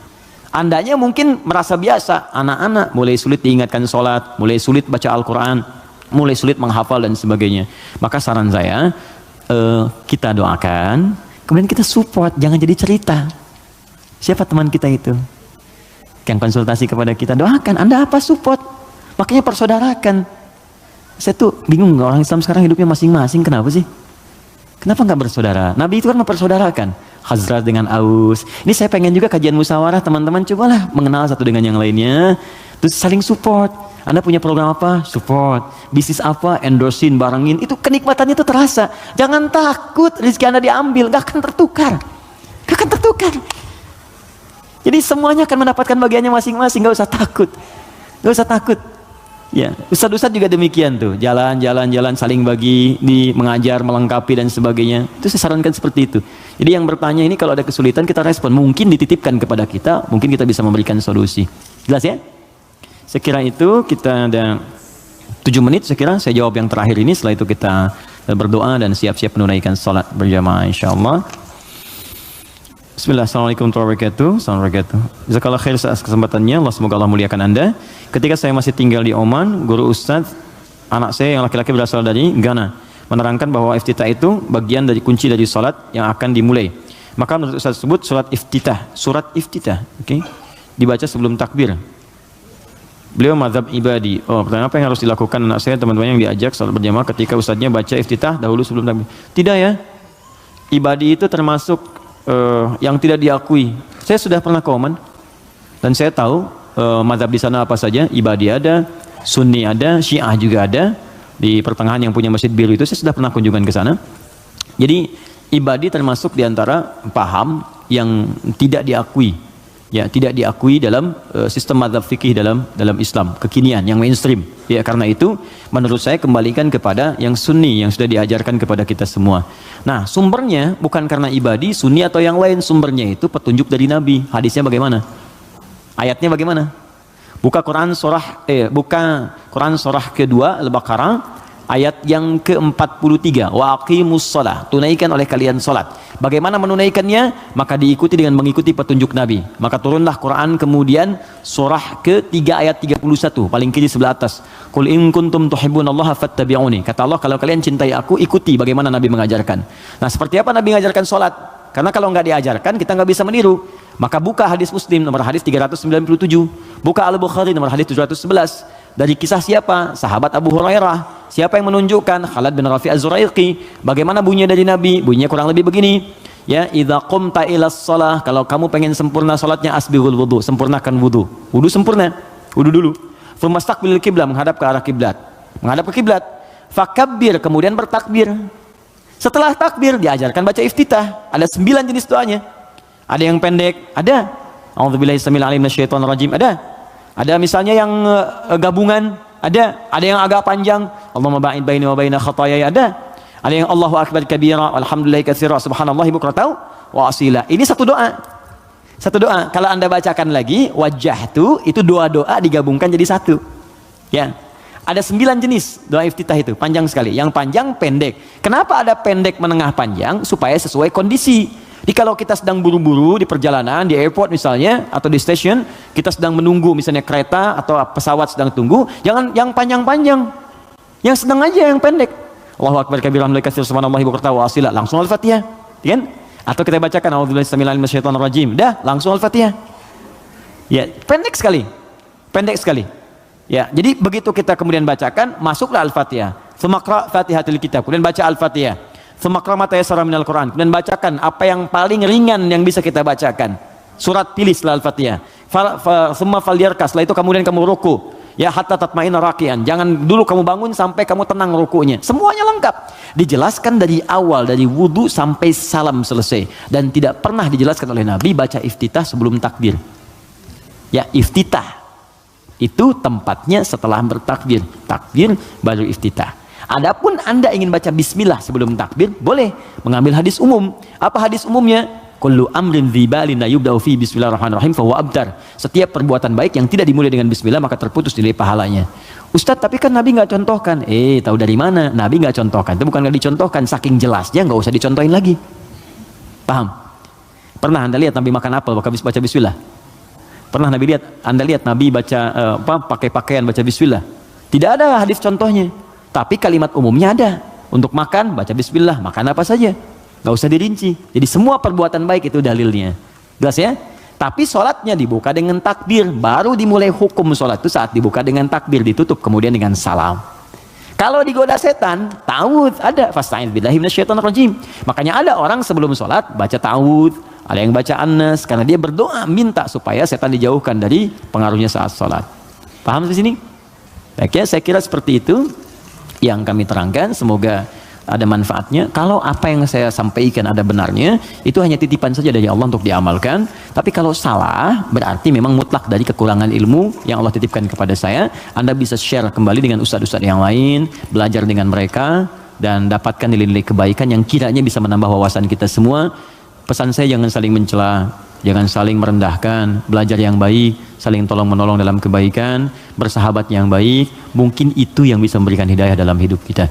Andanya mungkin merasa biasa, anak-anak mulai sulit diingatkan sholat, mulai sulit baca Al-Quran, mulai sulit menghafal dan sebagainya. Maka saran saya, kita doakan, kemudian kita support, jangan jadi cerita. Siapa teman kita itu? Yang konsultasi kepada kita, doakan, Anda apa support? Makanya persaudarakan. Saya tuh bingung, orang Islam sekarang hidupnya masing-masing, kenapa sih? Kenapa nggak bersaudara? Nabi itu kan mempersaudarakan. Khazraj dengan Aus. Ini saya pengen juga kajian musyawarah, teman-teman cobalah mengenal satu dengan yang lainnya. Terus saling support. Anda punya program apa? Support. Bisnis apa? Endorsein, barangin. Itu kenikmatannya itu terasa. Jangan takut rezeki Anda diambil. Gak akan tertukar. Gak akan tertukar. Jadi semuanya akan mendapatkan bagiannya masing-masing. Gak usah takut. Gak usah takut. Ya, ustadz-ustadz juga demikian tuh. Jalan-jalan saling bagi, mengajar, melengkapi dan sebagainya. Itu saya sarankan seperti itu. Jadi yang bertanya ini kalau ada kesulitan kita respon. Mungkin dititipkan kepada kita. Mungkin kita bisa memberikan solusi. Jelas ya? Saya kira itu kita ada 7 menit saya kira. Saya jawab yang terakhir ini. Setelah itu kita berdoa dan siap-siap menunaikan salat berjamaah insyaallah. Bismillah, Assalamualaikum warahmatullahi wabarakatuh. Assalamualaikum. Jazakallah khair atas kesempatannya. Semoga Allah muliakan Anda. Ketika saya masih tinggal di Oman, guru Ustadz, anak saya yang laki-laki berasal dari Ghana, menerangkan bahwa iftitah itu bagian dari kunci dari salat yang akan dimulai. Maka menurut Ustadz tersebut surat iftitah, oke, dibaca sebelum takbir. Beliau mazhab ibadi. Oh, pertanyaan apa yang harus dilakukan anak saya, teman-teman yang diajak salat berjamaah ketika ustadznya baca iftitah dahulu sebelum takbir? Tidak ya. Ibadi itu termasuk yang tidak diakui. Saya sudah pernah ke Oman dan saya tahu mazhab di sana apa saja. Ibadi ada, Sunni ada, Syiah juga ada. Di pertengahan yang punya masjid biru itu saya sudah pernah kunjungan ke sana. Jadi ibadi termasuk di antara paham yang tidak diakui, ya, tidak diakui dalam sistem mazhab fikih dalam Islam kekinian yang mainstream. Ya, karena itu menurut saya kembalikan kepada yang Sunni yang sudah diajarkan kepada kita semua. Nah, sumbernya bukan karena ibadi, Sunni atau yang lain, sumbernya itu petunjuk dari Nabi. Hadisnya bagaimana? Ayatnya bagaimana? Buka Quran surah kedua Al-Baqarah ayat yang ke-43, wa aqimus shalah, tunaikan oleh kalian salat. Bagaimana menunaikannya? Maka diikuti dengan mengikuti petunjuk Nabi. Maka turunlah Quran kemudian surah ke-3 ayat 31, paling kiri sebelah atas. Qul in kuntum tuhibbunallaha fattabi'uni. Kata Allah, kalau kalian cintai aku, ikuti bagaimana Nabi mengajarkan. Nah, seperti apa Nabi mengajarkan salat? Karena kalau nggak diajarkan, kita nggak bisa meniru. Maka buka hadis Muslim nomor hadis 397, buka Al-Bukhari nomor hadis 711. Dari kisah siapa? Sahabat Abu Hurairah. Siapa yang menunjukkan? Khalid bin Rafi' Az-Zuraiqi. Bagaimana bunyinya dari Nabi? Bunyinya kurang lebih begini. Ya, idza qumta ilas shalah, kalau kamu pengen sempurna salatnya, asbighul wudu, sempurnakan wudu. Wudu sempurna. Wudu dulu. Fumastaqbilil qiblah, menghadap ke arah kiblat. Menghadap ke kiblat. Fakabbir, kemudian bertakbir. Setelah takbir diajarkan baca iftitah. Ada 9 jenis doanya. Ada yang pendek, ada. A'udzubillahi samil alim minasyaitonir rajim, ada. Ada misalnya yang gabungan, ada yang agak panjang, Allahumma ba'id baini wa baina khataayaya, ada yang Allahu akbar kabira walhamdulillahi katsira subhanallahi bukratan wa asila. Ini satu doa. Kalau Anda bacakan lagi wajjahtu, itu dua doa digabungkan jadi satu. Ya. Ada 9 jenis doa iftitah itu, panjang sekali. Yang panjang, pendek. Kenapa ada pendek, menengah, panjang? Supaya sesuai kondisi. Jadi kalau kita sedang buru-buru di perjalanan, di airport misalnya, atau di stasiun, kita sedang menunggu misalnya kereta atau pesawat sedang tunggu, jangan yang panjang-panjang, yang sedang aja, yang pendek. Allahu akbar kabira alhamdulillahi katsira subhanallahi bukratan wa asila, langsung Al-Fatihah, kan? Atau kita bacakan a'udzubillahi samil alim minasyaitonir rajim, dah langsung Al-Fatihah. Ya, pendek sekali. Ya, jadi begitu kita kemudian bacakan, masuklah Al-Fatihah. Tsumma Fatihatul Kitab, kemudian baca Al-Fatihah. Tsumma qra' ma tayassara minal Qur'an, kemudian bacakan apa yang paling ringan yang bisa kita bacakan. Surat pilih setelah Al-Fatihah. Tsumma falyarka, setelah itu kemudian kamu ruku. Ya, hatta tatma'inna raqian. Jangan dulu kamu bangun sampai kamu tenang rukunya. Semuanya lengkap. Dijelaskan dari awal, dari wudu sampai salam selesai, dan tidak pernah dijelaskan oleh Nabi baca iftitah sebelum takbir. Ya, iftitah itu tempatnya setelah bertakbir. Takbir baru iftitah. Adapun Anda ingin baca bismillah sebelum takbir, boleh. Mengambil hadis umum. Apa hadis umumnya? Kullu amrin dzibalin la yubda'u fi bismillahirrahmanirrahim fa huwa abtar. Setiap perbuatan baik yang tidak dimulai dengan bismillah maka terputus nilai pahalanya. Ustadz, tapi kan Nabi nggak contohkan. Tahu dari mana? Nabi nggak contohkan. Itu bukan nggak dicontohkan, saking jelasnya nggak usah dicontohin lagi. Paham? Pernah Anda lihat Nabi makan apel baca bismillah? Pernah Anda lihat Nabi baca pakai pakaian baca bismillah? Tidak ada hadis contohnya. Tapi kalimat umumnya ada. Untuk makan, baca bismillah, makan apa saja. Gak usah dirinci. Jadi semua perbuatan baik itu dalilnya. Jelas ya? Tapi sholatnya dibuka dengan takbir. Baru dimulai hukum sholat itu saat dibuka dengan takbir. Ditutup kemudian dengan salam. Kalau digoda setan, ta'awudz ada. Fasta'idz billahi minasyaitonir rajim. Makanya ada orang sebelum sholat baca ta'awudz. Ada yang baca An-Nas. Karena dia berdoa minta supaya setan dijauhkan dari pengaruhnya saat sholat. Paham di sini? Baik ya, saya kira seperti itu yang kami terangkan, semoga ada manfaatnya. Kalau apa yang saya sampaikan ada benarnya, itu hanya titipan saja dari Allah untuk diamalkan. Tapi kalau salah, berarti memang mutlak dari kekurangan ilmu yang Allah titipkan kepada saya. Anda bisa share kembali dengan ustadz-ustadz yang lain, belajar dengan mereka, dan dapatkan nilai-nilai kebaikan yang kiranya bisa menambah wawasan kita semua. Pesan saya, jangan saling mencela, jangan saling merendahkan, belajar yang baik, saling tolong-menolong dalam kebaikan, bersahabat yang baik. Mungkin itu yang bisa memberikan hidayah dalam hidup kita.